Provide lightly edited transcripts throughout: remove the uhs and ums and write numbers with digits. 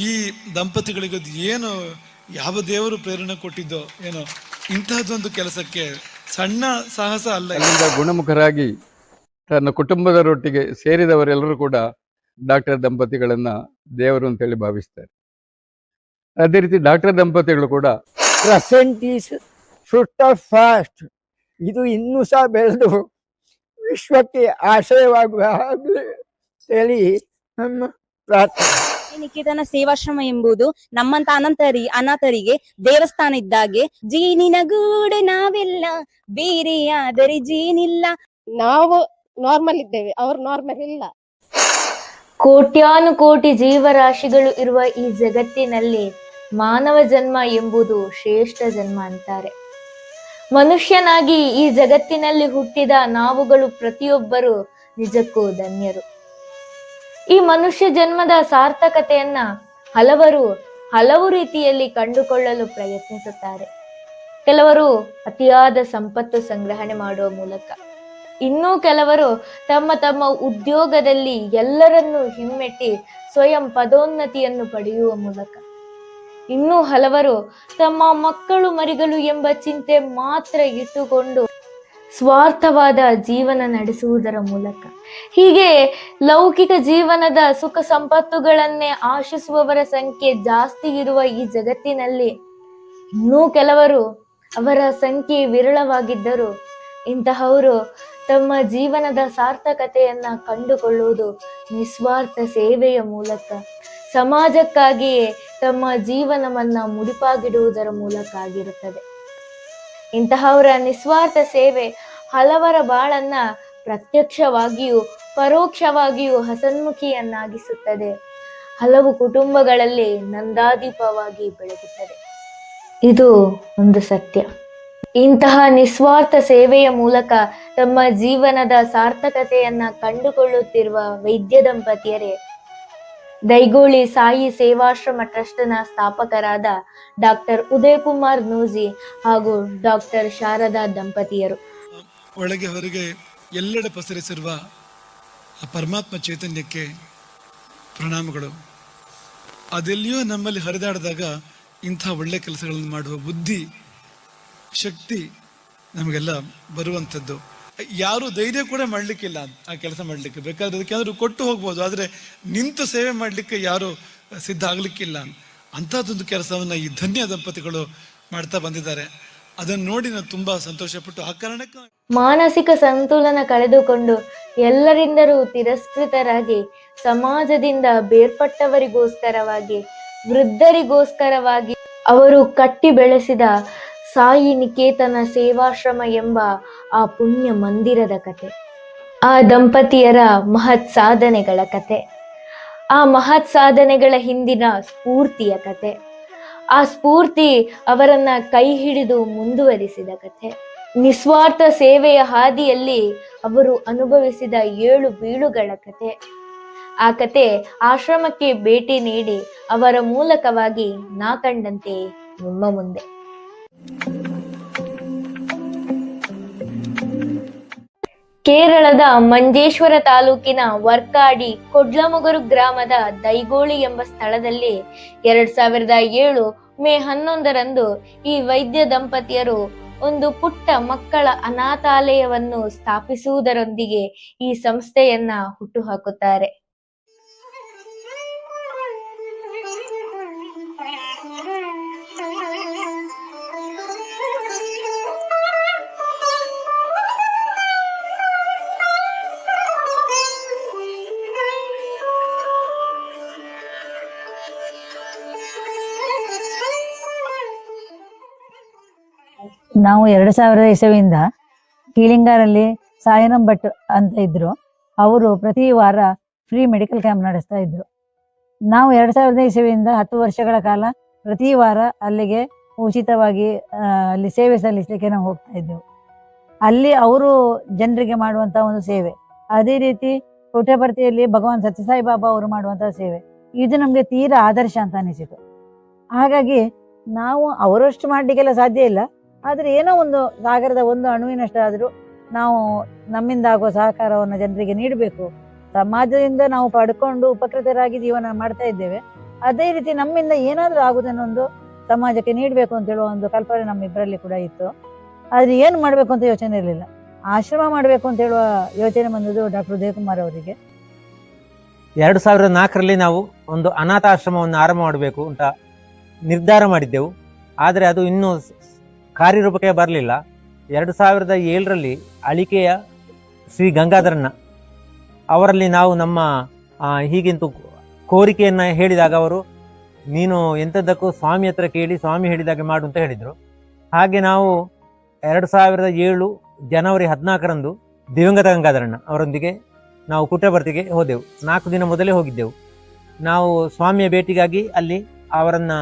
ಈ ದಂಪತಿಗಳಿಗೆ ಏನು ಯಾವ ದೇವರು ಪ್ರೇರಣೆ ಕೊಟ್ಟಿದ್ದೋ ಏನೋ ಇಂತಹದ್ದೊಂದು ಕೆಲಸಕ್ಕೆ ಸಣ್ಣ ಸಾಹಸ ಅಲ್ಲ. ಅಲ್ಲಿಂದ ಗುಣಮುಖರಾಗಿ ತನ್ನ ಕುಟುಂಬದವರೊಟ್ಟಿಗೆ ಸೇರಿದವರೆಲ್ಲರೂ ಕೂಡ ಡಾಕ್ಟರ್ ದಂಪತಿಗಳನ್ನ ದೇವರು ಅಂತೇಳಿ ಭಾವಿಸ್ತಾರೆ. ಅದೇ ರೀತಿ ಡಾಕ್ಟರ್ ದಂಪತಿಗಳು ಕೂಡ ಪ್ರೆಸೆಂಟ್ ಈಸ್ ಶುಡ್ ಫಾಸ್ಟ್, ಇದು ಇನ್ನೂ ಸಹ ಬೆಳೆದು ವಿಶ್ವಕ್ಕೆ ಆಶ್ರಯವಾಗುವ ಹೇಳಿ ನಮ್ಮ ಪ್ರಾರ್ಥನೆ. ನಿಕೇತನ ಸೇವಾಶ್ರಮ ಎಂಬುದು ನಮ್ಮಂತ ಅನಾಥರಿಗೆ ದೇವಸ್ಥಾನ ಇದ್ದಾಗೆ. ಜೀನಿನ ಗೂಡು ನಾವೆಲ್ಲ ಬೇರೆ ಆದರೆ ಜೀನಿಲ್ಲ. ನಾವು ನಾರ್ಮಲ್ ಇದ್ದೇವೆ, ಅವ್ರು ನಾರ್ಮಲ್ ಇಲ್ಲ. ಕೋಟ್ಯಾನುಕೋಟಿ ಜೀವರಾಶಿಗಳು ಇರುವ ಈ ಜಗತ್ತಿನಲ್ಲಿ ಮಾನವ ಜನ್ಮ ಎಂಬುದು ಶ್ರೇಷ್ಠ ಜನ್ಮ ಅಂತಾರೆ. ಮನುಷ್ಯನಾಗಿ ಈ ಜಗತ್ತಿನಲ್ಲಿ ಹುಟ್ಟಿದ ನಾವುಗಳು ಪ್ರತಿಯೊಬ್ಬರು ನಿಜಕ್ಕೂ ಧನ್ಯರು. ಈ ಮನುಷ್ಯ ಜನ್ಮದ ಸಾರ್ಥಕತೆಯನ್ನ ಹಲವು ರೀತಿಯಲ್ಲಿ ಕಂಡುಕೊಳ್ಳಲು ಪ್ರಯತ್ನಿಸುತ್ತಾರೆ. ಕೆಲವರು ಅತಿಯಾದ ಸಂಪತ್ತು ಸಂಗ್ರಹಣೆ ಮಾಡುವ ಮೂಲಕ, ಇನ್ನೂ ಕೆಲವರು ತಮ್ಮ ಉದ್ಯೋಗದಲ್ಲಿ ಎಲ್ಲರನ್ನೂ ಹಿಮ್ಮೆಟ್ಟಿ ಸ್ವಯಂ ಪದೋನ್ನತಿಯನ್ನು ಪಡೆಯುವ ಮೂಲಕ, ಇನ್ನೂ ಹಲವರು ತಮ್ಮ ಮಕ್ಕಳು ಮರಿಗಳು ಎಂಬ ಚಿಂತೆ ಮಾತ್ರ ಇಟ್ಟುಕೊಂಡು ಸ್ವಾರ್ಥವಾದ ಜೀವನ ನಡೆಸುವುದರ ಮೂಲಕ, ಹೀಗೆ ಲೌಕಿಕ ಜೀವನದ ಸುಖ ಸಂಪತ್ತುಗಳನ್ನೇ ಆಶಿಸುವವರ ಸಂಖ್ಯೆ ಜಾಸ್ತಿ ಇರುವ ಈ ಜಗತ್ತಿನಲ್ಲಿ ಇನ್ನೂ ಕೆಲವರು, ಅವರ ಸಂಖ್ಯೆ ವಿರಳವಾಗಿದ್ದರು, ಇಂತಹವರು ತಮ್ಮ ಜೀವನದ ಸಾರ್ಥಕತೆಯನ್ನ ಕಂಡುಕೊಳ್ಳುವುದು ನಿಸ್ವಾರ್ಥ ಸೇವೆಯ ಮೂಲಕ, ಸಮಾಜಕ್ಕಾಗಿಯೇ ತಮ್ಮ ಜೀವನವನ್ನ ಮುಡಿಪಾಗಿಡುವುದರ ಮೂಲಕ ಆಗಿರುತ್ತದೆ. ಇಂತಹವರ ನಿಸ್ವಾರ್ಥ ಸೇವೆ ಹಲವರ ಬಾಳನ್ನ ಪ್ರತ್ಯಕ್ಷವಾಗಿಯೂ ಪರೋಕ್ಷವಾಗಿಯೂ ಹಸನ್ಮುಖಿಯನ್ನಾಗಿಸುತ್ತದೆ. ಹಲವು ಕುಟುಂಬಗಳಲ್ಲಿ ನಂದಾದೀಪವಾಗಿ ಬೆಳಗುತ್ತದೆ. ಇದು ಒಂದು ಸತ್ಯ. ಇಂತಹ ನಿಸ್ವಾರ್ಥ ಸೇವೆಯ ಮೂಲಕ ತಮ್ಮ ಜೀವನದ ಸಾರ್ಥಕತೆಯನ್ನ ಕಂಡುಕೊಳ್ಳುತ್ತಿರುವ ವೈದ್ಯ ದಂಪತಿಯರೇ ದೈಗೋಳಿ ಸಾಯಿ ಸೇವಾಶ್ರಮ ಟ್ರಸ್ಟ್ನ ಸ್ಥಾಪಕರಾದ ಡಾಕ್ಟರ್ ಉದಯ್ ಕುಮಾರ್ ನೂಜಿ ಹಾಗೂ ಡಾಕ್ಟರ್ ಶಾರದಾ ದಂಪತಿಯರು. ಒಳಗೆ ಹೊರಗೆ ಎಲ್ಲೆಡೆ ಪಸರಿಸಿರುವ ಆ ಪರಮಾತ್ಮ ಚೈತನ್ಯಕ್ಕೆ ಪ್ರಣಾಮಗಳು. ಅದೆಲ್ಲಿಯೋ ನಮ್ಮಲ್ಲಿ ಹರಿದಾಡಿದಾಗ ಇಂಥ ಒಳ್ಳೆ ಕೆಲಸಗಳನ್ನು ಮಾಡುವ ಬುದ್ಧಿ ಶಕ್ತಿ ನಮಗೆಲ್ಲ ಬರುವಂಥದ್ದು. ಯಾರು ಧೈರ್ಯ ಕೂಡ ಮಾಡಲಿಕ್ಕಿಲ್ಲ ಆ ಕೆಲಸ ಮಾಡಲಿಕ್ಕೆ. ಬೇಕಾದ್ರೆ ಅದಕ್ಕೆ ಕೊಟ್ಟು ಹೋಗ್ಬೋದು, ಆದರೆ ನಿಂತು ಸೇವೆ ಮಾಡಲಿಕ್ಕೆ ಯಾರು ಸಿದ್ಧ ಆಗಲಿಕ್ಕಿಲ್ಲ. ಅಂಥದ್ದೊಂದು ಕೆಲಸವನ್ನು ಈ ಧನ್ಯ ದಂಪತಿಗಳು ಮಾಡ್ತಾ ಬಂದಿದ್ದಾರೆ. ಅದನ್ನು ನೋಡಿ ನಾನು ತುಂಬಾ ಸಂತೋಷಪಟ್ಟು ಆ ಕಾರಣಕ್ಕೆ ಮಾನಸಿಕ ಸಂತುಲನ ಕಳೆದುಕೊಂಡು ಎಲ್ಲರಿಂದಲೂ ತಿರಸ್ಕೃತರಾಗಿ ಸಮಾಜದಿಂದ ಬೇರ್ಪಟ್ಟವರಿಗೋಸ್ಕರವಾಗಿ, ವೃದ್ಧರಿಗೋಸ್ಕರವಾಗಿ ಅವರು ಕಟ್ಟಿ ಬೆಳೆಸಿದ ಸಾಯಿ ನಿಕೇತನ ಸೇವಾಶ್ರಮ ಎಂಬ ಆ ಪುಣ್ಯ ಮಂದಿರದ ಕತೆ, ಆ ದಂಪತಿಯರ ಮಹತ್ ಸಾಧನೆಗಳ ಕತೆ, ಆ ಮಹತ್ ಸಾಧನೆಗಳ ಹಿಂದಿನ ಸ್ಫೂರ್ತಿಯ ಕತೆ, ಆ ಸ್ಫೂರ್ತಿ ಅವರನ್ನ ಕೈ ಹಿಡಿದು ಮುಂದುವರಿಸಿದ ಕಥೆ, ನಿಸ್ವಾರ್ಥ ಸೇವೆಯ ಹಾದಿಯಲ್ಲಿ ಅವರು ಅನುಭವಿಸಿದ ಏಳು ಬೀಳುಗಳ ಕತೆ. ಆ ಕತೆ ಆಶ್ರಮಕ್ಕೆ ಭೇಟಿ ನೀಡಿ ಅವರ ಮೂಲಕವಾಗಿ ನಾ ಕಂಡಂತೆ ನಿಮ್ಮ ಮುಂದೆ. ಕೇರಳದ ಮಂಜೇಶ್ವರ ತಾಲೂಕಿನ ವರ್ಕಾಡಿ ಕೊಡ್ಲಮುಗರು ಗ್ರಾಮದ ದೈಗೋಳಿ ಎಂಬ ಸ್ಥಳದಲ್ಲಿ 2007 ಮೇ 11ರಂದು ಈ ವೈದ್ಯ ದಂಪತಿಯರು ಒಂದು ಪುಟ್ಟ ಮಕ್ಕಳ ಅನಾಥಾಲಯವನ್ನು ಸ್ಥಾಪಿಸುವುದರೊಂದಿಗೆ ಈ ಸಂಸ್ಥೆಯನ್ನ ಹುಟ್ಟುಹಾಕುತ್ತಾರೆ. ನಾವು 2000 ಇಸವಿಯಿಂದ ಕೀಲಿಂಗಾರಲ್ಲಿ ಸಾಯಿರಾಮ್ ಭಟ್ ಅಂತ ಇದ್ರು. ಅವರು ಪ್ರತಿ ವಾರ ಫ್ರೀ ಮೆಡಿಕಲ್ ಕ್ಯಾಂಪ್ ನಡೆಸ್ತಾ ಇದ್ರು. ನಾವು 2000 ಇಸವಿಯಿಂದ 10 ವರ್ಷಗಳ ಕಾಲ ಪ್ರತಿ ವಾರ ಅಲ್ಲಿಗೆ ಉಚಿತವಾಗಿ ಅಲ್ಲಿ ಸೇವೆ ಸಲ್ಲಿಸಲಿಕ್ಕೆ ನಾವು ಹೋಗ್ತಾ ಇದ್ದೆವು. ಅಲ್ಲಿ ಅವರು ಜನರಿಗೆ ಮಾಡುವಂತಹ ಒಂದು ಸೇವೆ, ಅದೇ ರೀತಿ ಕೋಟೆಪರ್ತಿಯಲ್ಲಿ ಭಗವಾನ್ ಸತ್ಯಸಾಯಿ ಬಾಬಾ ಅವರು ಮಾಡುವಂತಹ ಸೇವೆ, ಇದು ನಮ್ಗೆ ತೀರಾ ಆದರ್ಶ ಅಂತ ಅನಿಸಿತು. ಹಾಗಾಗಿ ನಾವು ಅವರಷ್ಟು ಮಾಡ್ಲಿಕ್ಕೆಲ್ಲ ಸಾಧ್ಯ ಇಲ್ಲ, ಆದ್ರೆ ಏನೋ ಒಂದು ಸಾಗರದ ಒಂದು ಅಣುವಿನಷ್ಟಾದ್ರೂ ನಾವು ನಮ್ಮಿಂದ ಆಗುವ ಸಹಕಾರವನ್ನು ಜನರಿಗೆ ನೀಡಬೇಕು. ಸಮಾಜದಿಂದ ನಾವು ಪಡ್ಕೊಂಡು ಉಪಕೃತರಾಗಿ ಜೀವನ ಮಾಡ್ತಾ ಇದ್ದೇವೆ. ಅದೇ ರೀತಿ ನಮ್ಮಿಂದ ಏನಾದ್ರೂ ಆಗುದನ್ನೊಂದು ಸಮಾಜಕ್ಕೆ ನೀಡಬೇಕು ಅಂತ ಹೇಳುವ ಒಂದು ಕಲ್ಪನೆ ನಮ್ಮಿಬ್ಬರಲ್ಲಿ ಕೂಡ ಇತ್ತು. ಆದ್ರೆ ಏನು ಮಾಡ್ಬೇಕು ಅಂತ ಯೋಚನೆ ಇರಲಿಲ್ಲ. ಆಶ್ರಮ ಮಾಡಬೇಕು ಅಂತ ಹೇಳುವ ಯೋಚನೆ ಬಂದದ್ದು ಡಾಕ್ಟರ್ ಉದಯಕುಮಾರ್ ಅವರಿಗೆ. 2004ರಲ್ಲಿ ನಾವು ಒಂದು ಅನಾಥಾಶ್ರಮವನ್ನು ಆರಂಭ ಮಾಡಬೇಕು ಅಂತ ನಿರ್ಧಾರ ಮಾಡಿದ್ದೆವು. ಆದರೆ ಅದು ಇನ್ನೂ ಕಾರ್ಯರೂಪಕ್ಕೆ ಬರಲಿಲ್ಲ. 2007ರಲ್ಲಿ ಅಳಿಕೆಯ ಶ್ರೀ ಗಂಗಾಧರಣ್ಣ ಅವರಲ್ಲಿ ನಾವು ನಮ್ಮ ಹೀಗಿಂತೂ ಕೋರಿಕೆಯನ್ನು ಹೇಳಿದಾಗ ಅವರು, ನೀನು ಎಂಥದ್ದಕ್ಕೂ ಸ್ವಾಮಿ ಹತ್ರ ಕೇಳಿ ಸ್ವಾಮಿ ಹೇಳಿದಾಗೆ ಮಾಡು ಅಂತ ಹೇಳಿದರು. ಹಾಗೆ ನಾವು 2007 ಜನವರಿ 14ರಂದು ದಿವಂಗತ ಗಂಗಾಧರಣ್ಣ ಅವರೊಂದಿಗೆ ನಾವು ಪುಟ್ಟಭರ್ತಿಗೆ ಹೋದೆವು. 4 ದಿನ ಮೊದಲೇ ಹೋಗಿದ್ದೆವು. ನಾವು ಸ್ವಾಮಿಯ ಭೇಟಿಗಾಗಿ ಅಲ್ಲಿ ಅವರನ್ನು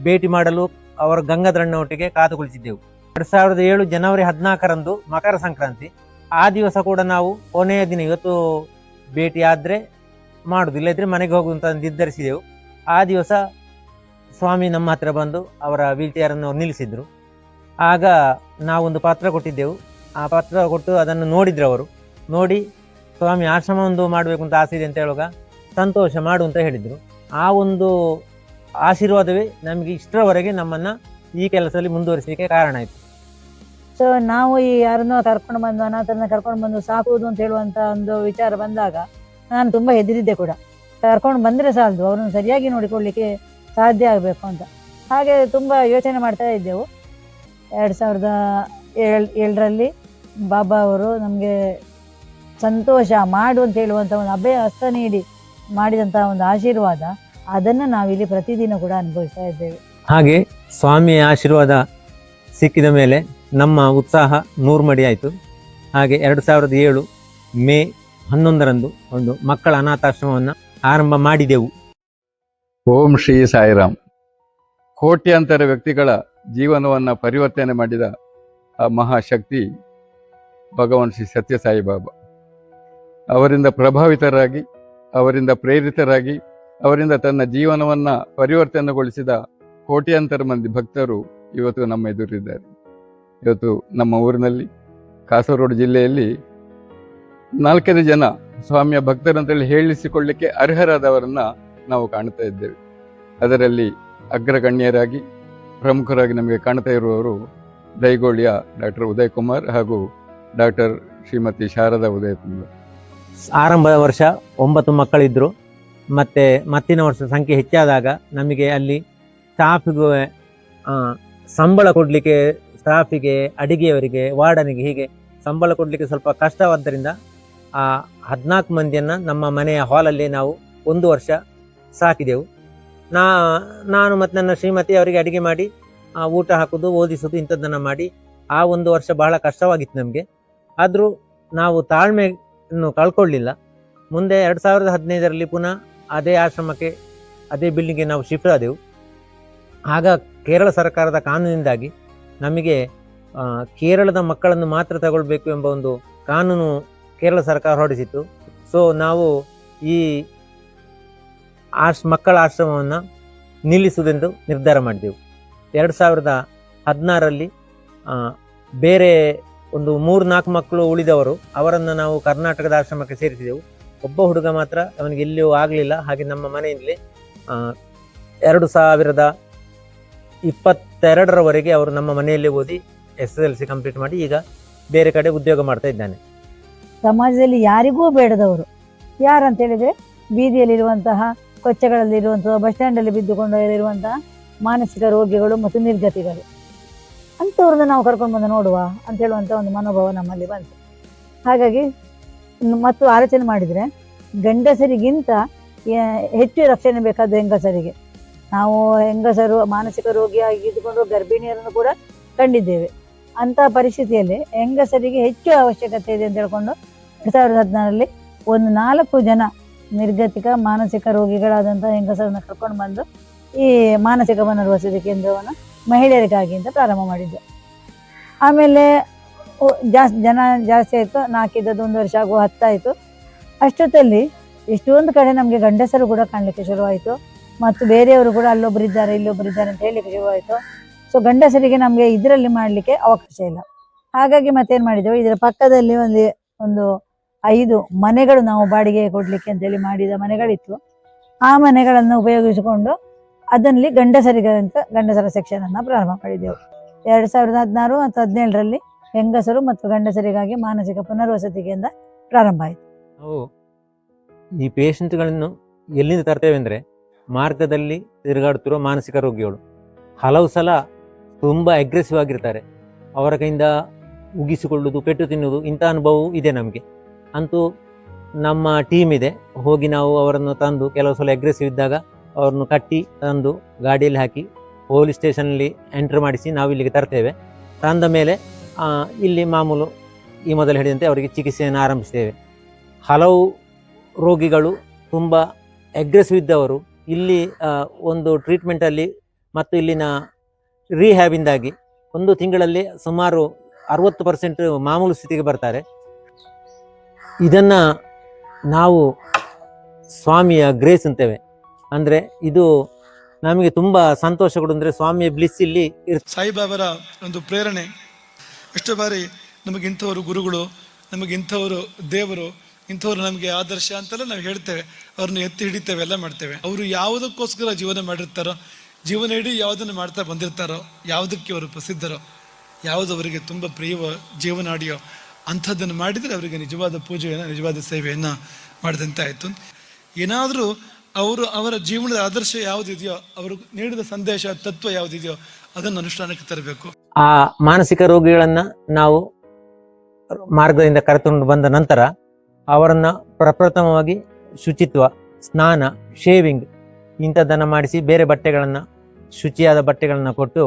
ಭೇಟಿ ಮಾಡಲು ಅವರ ಗಂಗಾಧರಣ್ಣ ಒಟ್ಟಿಗೆ ಕಾದು ಕುಳಿತಿದ್ದೆವು. 2007 ಜನವರಿ 14ರಂದು ಮಕರ ಸಂಕ್ರಾಂತಿ. ಆ ದಿವಸ ಕೂಡ ನಾವು ಕೊನೆಯ ದಿನ, ಇವತ್ತು ಭೇಟಿ ಆದರೆ ಮಾಡುದು, ಇಲ್ಲದ್ರೆ ಮನೆಗೆ ಹೋಗುವಂತ ನಿರ್ಧರಿಸಿದೆವು. ಆ ದಿವಸ ಸ್ವಾಮಿ ನಮ್ಮ ಹತ್ರ ಬಂದು ಅವರ ವೀಲ್ ಚೇರನ್ನು ನಿಲ್ಲಿಸಿದ್ರು. ಆಗ ನಾವೊಂದು ಪತ್ರ ಕೊಟ್ಟಿದ್ದೆವು. ಆ ಪತ್ರ ಕೊಟ್ಟು ಅದನ್ನು ನೋಡಿದ್ರು. ಅವರು ನೋಡಿ, ಸ್ವಾಮಿ ಆಶ್ರಮ ಒಂದು ಮಾಡಬೇಕು ಅಂತ ಆಸೆ ಇದೆ ಅಂತ ಹೇಳುವಾಗ ಸಂತೋಷ ಮಾಡು ಅಂತ ಹೇಳಿದರು. ಆ ಒಂದು ಆಶೀರ್ವಾದವೇ ನಮಗೆ ಇಷ್ಟರವರೆಗೆ ನಮ್ಮನ್ನು ಈ ಕೆಲಸದಲ್ಲಿ ಮುಂದುವರಿಸಲಿಕ್ಕೆ ಕಾರಣ ಆಯಿತು. ಸೊ ನಾವು ಈ ಯಾರನ್ನೋ ಕರ್ಕೊಂಡು ಬಂದು, ಅನಾಥರನ್ನ ಕರ್ಕೊಂಡು ಬಂದು ಸಾಕುವುದು ಅಂತ ಹೇಳುವಂತ ಒಂದು ವಿಚಾರ ಬಂದಾಗ ನಾನು ತುಂಬಾ ಹೆದರಿದ್ದೆ ಕೂಡ. ಕರ್ಕೊಂಡು ಬಂದ್ರೆ ಸಾಲದು, ಅವ್ರನ್ನ ಸರಿಯಾಗಿ ನೋಡಿಕೊಳ್ಳಿಕ್ಕೆ ಸಾಧ್ಯ ಆಗಬೇಕು ಅಂತ. ಹಾಗೆ ತುಂಬಾ ಯೋಚನೆ ಮಾಡ್ತಾ ಇದ್ದೆವು. 2007ರಲ್ಲಿ ಬಾಬಾ ಅವರು ನಮಗೆ ಸಂತೋಷ ಮಾಡು ಅಂತ ಹೇಳುವಂತ ಒಂದು ಅಭಯ ಹಸ್ತ ನೀಡಿ ಮಾಡಿದಂತಹ ಒಂದು ಆಶೀರ್ವಾದ, ಅದನ್ನ ನಾವಿಲ್ಲಿ ಪ್ರತಿದಿನ ಕೂಡ ಅನುಭವಿಸ್ತಾ ಇದ್ದೇವೆ. ಹಾಗೆ ಸ್ವಾಮಿಯ ಆಶೀರ್ವಾದ ಸಿಕ್ಕಿದ ಮೇಲೆ ನಮ್ಮ ಉತ್ಸಾಹ 100 ಮಡಿ ಆಯಿತು. ಹಾಗೆ 2007 ಮೇ 11ರಂದು ಒಂದು ಮಕ್ಕಳ ಅನಾಥಾಶ್ರಮವನ್ನು ಆರಂಭ ಮಾಡಿದೆವು. ಓಂ ಶ್ರೀ ಸಾಯಿರಾಮ್. ಕೋಟ್ಯಾಂತರ ವ್ಯಕ್ತಿಗಳ ಜೀವನವನ್ನು ಪರಿವರ್ತನೆ ಮಾಡಿದ ಆ ಮಹಾಶಕ್ತಿ ಭಗವಾನ್ ಶ್ರೀ ಸತ್ಯ ಸಾಯಿಬಾಬಾ. ಅವರಿಂದ ಪ್ರಭಾವಿತರಾಗಿ, ಅವರಿಂದ ಪ್ರೇರಿತರಾಗಿ, ಅವರಿಂದ ತನ್ನ ಜೀವನವನ್ನು ಪರಿವರ್ತನೆಗೊಳಿಸಿದ ಕೋಟ್ಯಾಂತರ ಮಂದಿ ಭಕ್ತರು ಇವತ್ತು ನಮ್ಮ ಎದುರಿದ್ದಾರೆ. ಇವತ್ತು ನಮ್ಮ ಊರಿನಲ್ಲಿ, ಕಾಸರಗೋಡು ಜಿಲ್ಲೆಯಲ್ಲಿ 4 ಜನ ಸ್ವಾಮಿಯ ಭಕ್ತರಂತೇಳಿ ಹೇಳಿಸಿಕೊಳ್ಳಿಕ್ಕೆ ಅರ್ಹರಾದವರನ್ನ ನಾವು ಕಾಣ್ತಾ ಇದ್ದೇವೆ. ಅದರಲ್ಲಿ ಅಗ್ರಗಣ್ಯರಾಗಿ ಪ್ರಮುಖರಾಗಿ ನಮಗೆ ಕಾಣ್ತಾ ಇರುವವರು ದೈಗೋಳಿಯ ಡಾಕ್ಟರ್ ಉದಯಕುಮಾರ್ ಹಾಗೂ ಡಾಕ್ಟರ್ ಶ್ರೀಮತಿ ಶಾರದಾ ಉದಯಕುಮಾರ್. ಆರಂಭದ ವರ್ಷ 9 ಮಕ್ಕಳಿದ್ದರು. ಮತ್ತಿನ ವರ್ಷ ಸಂಖ್ಯೆ ಹೆಚ್ಚಾದಾಗ ನಮಗೆ ಅಲ್ಲಿ ಸ್ಟಾಫಿಗೆ ಸಂಬಳ ಕೊಡಲಿಕ್ಕೆ, ಸ್ಟಾಫಿಗೆ, ಅಡಿಗೆಯವರಿಗೆ, ವಾರ್ಡನಿಗೆ ಹೀಗೆ ಸಂಬಳ ಕೊಡಲಿಕ್ಕೆ ಸ್ವಲ್ಪ ಕಷ್ಟವಾದ್ದರಿಂದ ಆ 14 ಮಂದಿಯನ್ನು ನಮ್ಮ ಮನೆಯ ಹಾಲಲ್ಲಿ ನಾವು 1 ವರ್ಷ ಸಾಕಿದೆವು. ನಾನು ಮತ್ತು ನನ್ನ ಶ್ರೀಮತಿ ಅವರಿಗೆ ಅಡಿಗೆ ಮಾಡಿ ಊಟ ಹಾಕೋದು, ಓದಿಸೋದು ಇಂಥದ್ದನ್ನು ಮಾಡಿ ಆ 1 ವರ್ಷ ಬಹಳ ಕಷ್ಟವಾಗಿತ್ತು ನಮಗೆ. ಆದರೂ ನಾವು ತಾಳ್ಮೆಯನ್ನು ಕಳ್ಕೊಳ್ಳಿಲ್ಲ. ಮುಂದೆ 2015ರಲ್ಲಿ ಪುನಃ ಅದೇ ಆಶ್ರಮಕ್ಕೆ, ಅದೇ ಬಿಲ್ಡಿಂಗ್ಗೆ ನಾವು ಶಿಫ್ಟ್ ಆದೆವು. ಆಗ ಕೇರಳ ಸರ್ಕಾರದ ಕಾನೂನಿಂದಾಗಿ ನಮಗೆ ಕೇರಳದ ಮಕ್ಕಳನ್ನು ಮಾತ್ರ ತಗೊಳ್ಬೇಕು ಎಂಬ ಒಂದು ಕಾನೂನು ಕೇರಳ ಸರ್ಕಾರ ಹೊರಡಿಸಿತ್ತು. ಸೊ ನಾವು ಈ ಮಕ್ಕಳ ಆಶ್ರಮವನ್ನು ನಿಲ್ಲಿಸುವುದೆಂದು ನಿರ್ಧಾರ ಮಾಡಿದೆವು. 2016ರಲ್ಲಿ ಬೇರೆ ಒಂದು 3-4 ಮಕ್ಕಳು ಉಳಿದವರು, ಅವರನ್ನು ನಾವು ಕರ್ನಾಟಕದ ಆಶ್ರಮಕ್ಕೆ ಸೇರಿಸಿದೆವು. ಒಬ್ಬ ಹುಡುಗ ಮಾತ್ರ, ಅವನಿಗೆ ಎಲ್ಲಿಯೂ ಆಗಲಿಲ್ಲ. ಹಾಗೆ ನಮ್ಮ ಮನೆಯಲ್ಲಿ 2022ರವರೆಗೆ ಅವರು ನಮ್ಮ ಮನೆಯಲ್ಲೇ ಓದಿ SSLC ಕಂಪ್ಲೀಟ್ ಮಾಡಿ ಈಗ ಬೇರೆ ಕಡೆ ಉದ್ಯೋಗ ಮಾಡ್ತಾ ಇದ್ದಾನೆ. ಸಮಾಜದಲ್ಲಿ ಯಾರಿಗೂ ಬೇಡದವರು ಯಾರಂತ ಹೇಳಿದ್ರೆ, ಬೀದಿಯಲ್ಲಿರುವಂತಹ, ಕೊಚ್ಚೆಗಳಲ್ಲಿರುವಂತಹ, ಬಸ್ ಸ್ಟ್ಯಾಂಡಲ್ಲಿ ಬಿದ್ದುಕೊಂಡಿರುವಂತಹ ಮಾನಸಿಕ ರೋಗಿಗಳು ಮತ್ತು ನಿರ್ಗತಿಗಳು, ಅಂಥವ್ರನ್ನ ನಾವು ಕರ್ಕೊಂಡು ಬಂದು ನೋಡುವ ಅಂತ ಹೇಳುವಂಥ ಒಂದು ಮನೋಭಾವ ನಮ್ಮಲ್ಲಿ ಬಂತು. ಹಾಗಾಗಿ ಮತ್ತು ಆಲೋಚನೆ ಮಾಡಿದರೆ ಗಂಡಸರಿಗಿಂತ ಹೆಚ್ಚು ರಕ್ಷಣೆ ಬೇಕಾದ ಹೆಂಗಸರಿಗೆ. ನಾವು ಹೆಂಗಸರು ಮಾನಸಿಕ ರೋಗಿಯಾಗಿದ್ದುಕೊಂಡು ಗರ್ಭಿಣಿಯರನ್ನು ಕೂಡ ಕಂಡಿದ್ದೇವೆ. ಅಂಥ ಪರಿಸ್ಥಿತಿಯಲ್ಲಿ ಹೆಂಗಸರಿಗೆ ಹೆಚ್ಚು ಅವಶ್ಯಕತೆ ಇದೆ ಅಂತ ಹೇಳ್ಕೊಂಡು 2014ರಲ್ಲಿ ಒಂದು 4 ಜನ ನಿರ್ಗತಿಕ ಮಾನಸಿಕ ರೋಗಿಗಳಾದಂಥ ಹೆಂಗಸರನ್ನು ಕರ್ಕೊಂಡು ಬಂದು ಈ ಮಾನಸಿಕ ಪುನರ್ವಸತಿ ಕೇಂದ್ರವನ್ನು ಮಹಿಳೆಯರಿಗಾಗಿ ಅಂತ ಪ್ರಾರಂಭ ಮಾಡಿದ್ದೆ. ಆಮೇಲೆ ಜನ ಜಾಸ್ತಿ ಆಯಿತು. 4 ಇದ್ದದ್ದು 1 ವರ್ಷ ಆಗೋ 10 ಆಯಿತು. ಅಷ್ಟೊತ್ತಲ್ಲಿ ಎಷ್ಟೊಂದು ಕಡೆ ನಮಗೆ ಗಂಡಸರು ಕೂಡ ಕಾಣಲಿಕ್ಕೆ ಶುರುವಾಯಿತು ಮತ್ತು ಬೇರೆಯವರು ಕೂಡ ಅಲ್ಲೊಬ್ಬರಿದ್ದಾರೆ ಇಲ್ಲೊಬ್ಬರಿದ್ದಾರೆ ಅಂತ ಹೇಳಲಿಕ್ಕೆ ಶುರುವಾಯಿತು. ಸೊ ಗಂಡಸರಿಗೆ ನಮಗೆ ಇದರಲ್ಲಿ ಮಾಡಲಿಕ್ಕೆ ಅವಕಾಶ ಇಲ್ಲ. ಹಾಗಾಗಿ ಮತ್ತೇನು ಮಾಡಿದೆವು, ಇದರ ಪಕ್ಕದಲ್ಲಿ ಒಂದು 5 ಮನೆಗಳು ನಾವು ಬಾಡಿಗೆ ಕೊಡಲಿಕ್ಕೆ ಅಂತೇಳಿ ಮಾಡಿದ ಮನೆಗಳಿತ್ತು. ಆ ಮನೆಗಳನ್ನು ಉಪಯೋಗಿಸಿಕೊಂಡು ಅದರಲ್ಲಿ ಗಂಡಸರ ಸೆಕ್ಷನ್ ಅನ್ನ ಪ್ರಾರಂಭ ಮಾಡಿದೆವು. 2016 ಮತ್ತು 2017ರಲ್ಲಿ ಹೆಂಗಸರು ಮತ್ತು ಗಂಡಸರಿಗಾಗಿ ಮಾನಸಿಕ ಪುನರ್ವಸತಿ ಕೇಂದ್ರ ಪ್ರಾರಂಭ ಆಯಿತು. ನಾವು ಈ ಪೇಷಂಟ್ಗಳನ್ನು ಎಲ್ಲಿಂದ ತರ್ತೇವೆ ಅಂದರೆ, ಮಾರ್ಗದಲ್ಲಿ ತಿರುಗಾಡುತ್ತಿರುವ ಮಾನಸಿಕ ರೋಗಿಗಳು ಹಲವು ಸಲ ತುಂಬ ಅಗ್ರೆಸಿವ್ ಆಗಿರ್ತಾರೆ. ಅವರ ಕೈಯಿಂದ ಉಗಿಸಿಕೊಳ್ಳುವುದು, ಪೆಟ್ಟು ತಿನ್ನುವುದು, ಇಂಥ ಅನುಭವವೂ ಇದೆ ನಮಗೆ. ಅಂತೂ ನಮ್ಮ ಟೀಮ್ ಇದೆ, ಹೋಗಿ ನಾವು ಅವರನ್ನು ತಂದು, ಕೆಲವು ಸಲ ಅಗ್ರೆಸಿವ್ ಇದ್ದಾಗ ಅವರನ್ನು ಕಟ್ಟಿ ತಂದು ಗಾಡಿಯಲ್ಲಿ ಹಾಕಿ ಪೊಲೀಸ್ ಸ್ಟೇಷನಲ್ಲಿ ಎಂಟ್ರ್ ಮಾಡಿಸಿ ನಾವು ಇಲ್ಲಿಗೆ ತರ್ತೇವೆ. ತಂದ ಮೇಲೆ ಇಲ್ಲಿ ಮಾಮೂಲು ಈ ಮೊದಲು ಹೇಳಿದಂತೆ ಅವರಿಗೆ ಚಿಕಿತ್ಸೆಯನ್ನು ಆರಂಭಿಸ್ತೇವೆ. ಹಲವು ರೋಗಿಗಳು ತುಂಬ ಅಗ್ರೆಸಿವ್ ಇದ್ದವರು ಇಲ್ಲಿ ಒಂದು ಟ್ರೀಟ್ಮೆಂಟಲ್ಲಿ ಮತ್ತು ಇಲ್ಲಿನ ರಿಹ್ಯಾಬಿಂದಾಗಿ 1 ತಿಂಗಳಲ್ಲಿ ಸುಮಾರು 60% ಮಾಮೂಲು ಸ್ಥಿತಿಗೆ ಬರ್ತಾರೆ. ಇದನ್ನು ನಾವು ಸ್ವಾಮಿಯ ಗ್ರೇಸ್ ಅಂತೇವೆ. ಅಂದರೆ ಇದು ನಮಗೆ ತುಂಬ ಸಂತೋಷ ಕೊಡುವಂದರೆ ಸ್ವಾಮಿಯ ಬ್ಲಿಸ್ ಇಲ್ಲಿ ಸಾಯಿಬಾಬರ ಒಂದು ಪ್ರೇರಣೆ. ಎಷ್ಟೋ ಬಾರಿ ನಮಗೆ ಇಂಥವರು ಗುರುಗಳು, ನಮಗೆ ಇಂಥವರು ದೇವರು, ಇಂಥವ್ರು ನಮಗೆ ಆದರ್ಶ ಅಂತೆಲ್ಲ ನಾವು ಹೇಳ್ತೇವೆ, ಅವ್ರನ್ನ ಎತ್ತಿ ಹಿಡಿತೇವೆ, ಎಲ್ಲ ಮಾಡ್ತೇವೆ. ಅವರು ಯಾವುದಕ್ಕೋಸ್ಕರ ಜೀವನ ಮಾಡಿರ್ತಾರೋ, ಜೀವನ ಇಡೀ ಯಾವುದನ್ನು ಮಾಡ್ತಾ ಬಂದಿರ್ತಾರೋ, ಯಾವುದಕ್ಕೆ ಅವರು ಪ್ರಸಿದ್ಧರೋ, ಯಾವುದು ಅವರಿಗೆ ತುಂಬ ಪ್ರಿಯವೋ, ಜೀವನಾಡಿಯೋ ಅಂಥದ್ದನ್ನು ಮಾಡಿದರೆ ಅವರಿಗೆ ನಿಜವಾದ ಪೂಜೆಯನ್ನು, ನಿಜವಾದ ಸೇವೆಯನ್ನು ಮಾಡಿದಂತೆ ಆಯಿತು. ಏನಾದರೂ ಅವರ ಜೀವನದ ಆದರ್ಶ ಯಾವುದಿದೆಯೋ, ಅವರು ನೀಡಿದ ಸಂದೇಶ, ತತ್ವ ಯಾವುದಿದೆಯೋ ಅದನ್ನು ಅನುಷ್ಠಾನಕ್ಕೆ ತರಬೇಕು. ಆ ಮಾನಸಿಕ ರೋಗಿಗಳನ್ನು ನಾವು ಮಾರ್ಗದಿಂದ ಕರೆತಕೊಂಡು ಬಂದ ನಂತರ ಅವರನ್ನು ಪ್ರಪ್ರಥಮವಾಗಿ ಶುಚಿತ್ವ, ಸ್ನಾನ, ಶೇವಿಂಗ್ ಇಂಥದ್ದನ್ನು ಮಾಡಿಸಿ ಬೇರೆ ಬಟ್ಟೆಗಳನ್ನು, ಶುಚಿಯಾದ ಬಟ್ಟೆಗಳನ್ನು ಕೊಟ್ಟು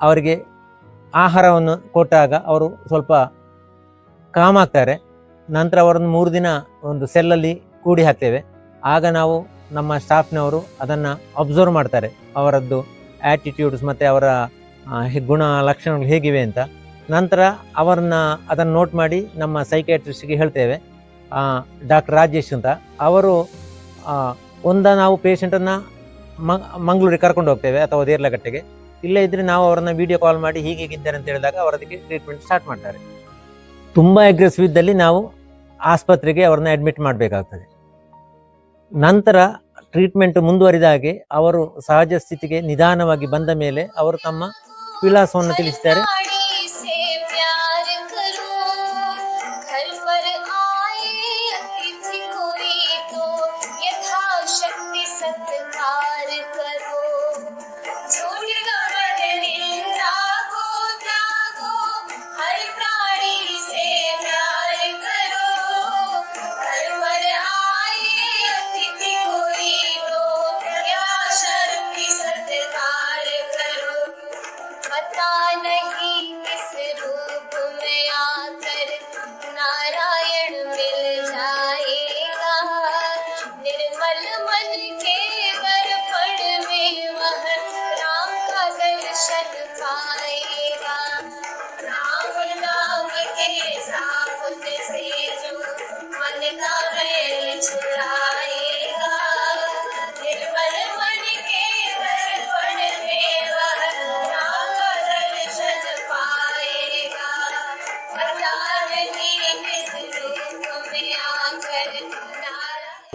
ಅವರಿಗೆ ಆಹಾರವನ್ನು ಕೊಟ್ಟಾಗ ಅವರು ಸ್ವಲ್ಪ ಕಾಮಾಗ್ತಾರೆ. ನಂತರ ಅವರನ್ನು 3 ದಿನ ಒಂದು ಸೆಲ್ಲಲ್ಲಿ ಕೂಡಿ ಹಾಕ್ತೇವೆ. ಆಗ ನಾವು ನಮ್ಮ ಸ್ಟಾಫ್ನವರು ಅದನ್ನು ಅಬ್ಸರ್ವ್ ಮಾಡ್ತಾರೆ, ಅವರದ್ದು ಆ್ಯಟಿಟ್ಯೂಡ್ಸ್ ಮತ್ತು ಅವರ ಗುಣ ಲಕ್ಷಣಗಳು ಹೇಗಿವೆ ಅಂತ. ನಂತರ ಅದನ್ನು ನೋಟ್ ಮಾಡಿ ನಮ್ಮ ಸೈಕ್ಯಾಟ್ರಿಸ್ಟ್ಗೆ ಹೇಳ್ತೇವೆ. ಡಾಕ್ಟರ್ ರಾಜೇಶ್ ಅಂತ ಅವರು ನಾವು ಪೇಷಂಟನ್ನು ಮಂಗಳೂರಿಗೆ ಕರ್ಕೊಂಡು ಹೋಗ್ತೇವೆ ಅಥವಾ ದೇರ್ಲಗಟ್ಟೆಗೆ. ಇಲ್ಲೇ ಇದ್ರೆ ನಾವು ಅವರನ್ನು ವಿಡಿಯೋ ಕಾಲ್ ಮಾಡಿ ಹೀಗಿದ್ದಾರೆ ಅಂತ ಹೇಳಿದಾಗ ಅವರದಕ್ಕೆ ಟ್ರೀಟ್ಮೆಂಟ್ ಸ್ಟಾರ್ಟ್ ಮಾಡ್ತಾರೆ. ತುಂಬ ಅಗ್ರೆಸಿವ್ ಇದ್ದಲ್ಲಿ ನಾವು ಆಸ್ಪತ್ರೆಗೆ ಅವರನ್ನ ಅಡ್ಮಿಟ್ ಮಾಡಬೇಕಾಗ್ತದೆ. ನಂತರ ಟ್ರೀಟ್ಮೆಂಟ್ ಮುಂದುವರಿದ ಹಾಗೆ ಅವರು ಸಹಜ ಸ್ಥಿತಿಗೆ ನಿಧಾನವಾಗಿ ಬಂದ ಮೇಲೆ ಅವರು ತಮ್ಮ ವಿಳಾಸವನ್ನು ತಿಳಿಸ್ತಾರೆ.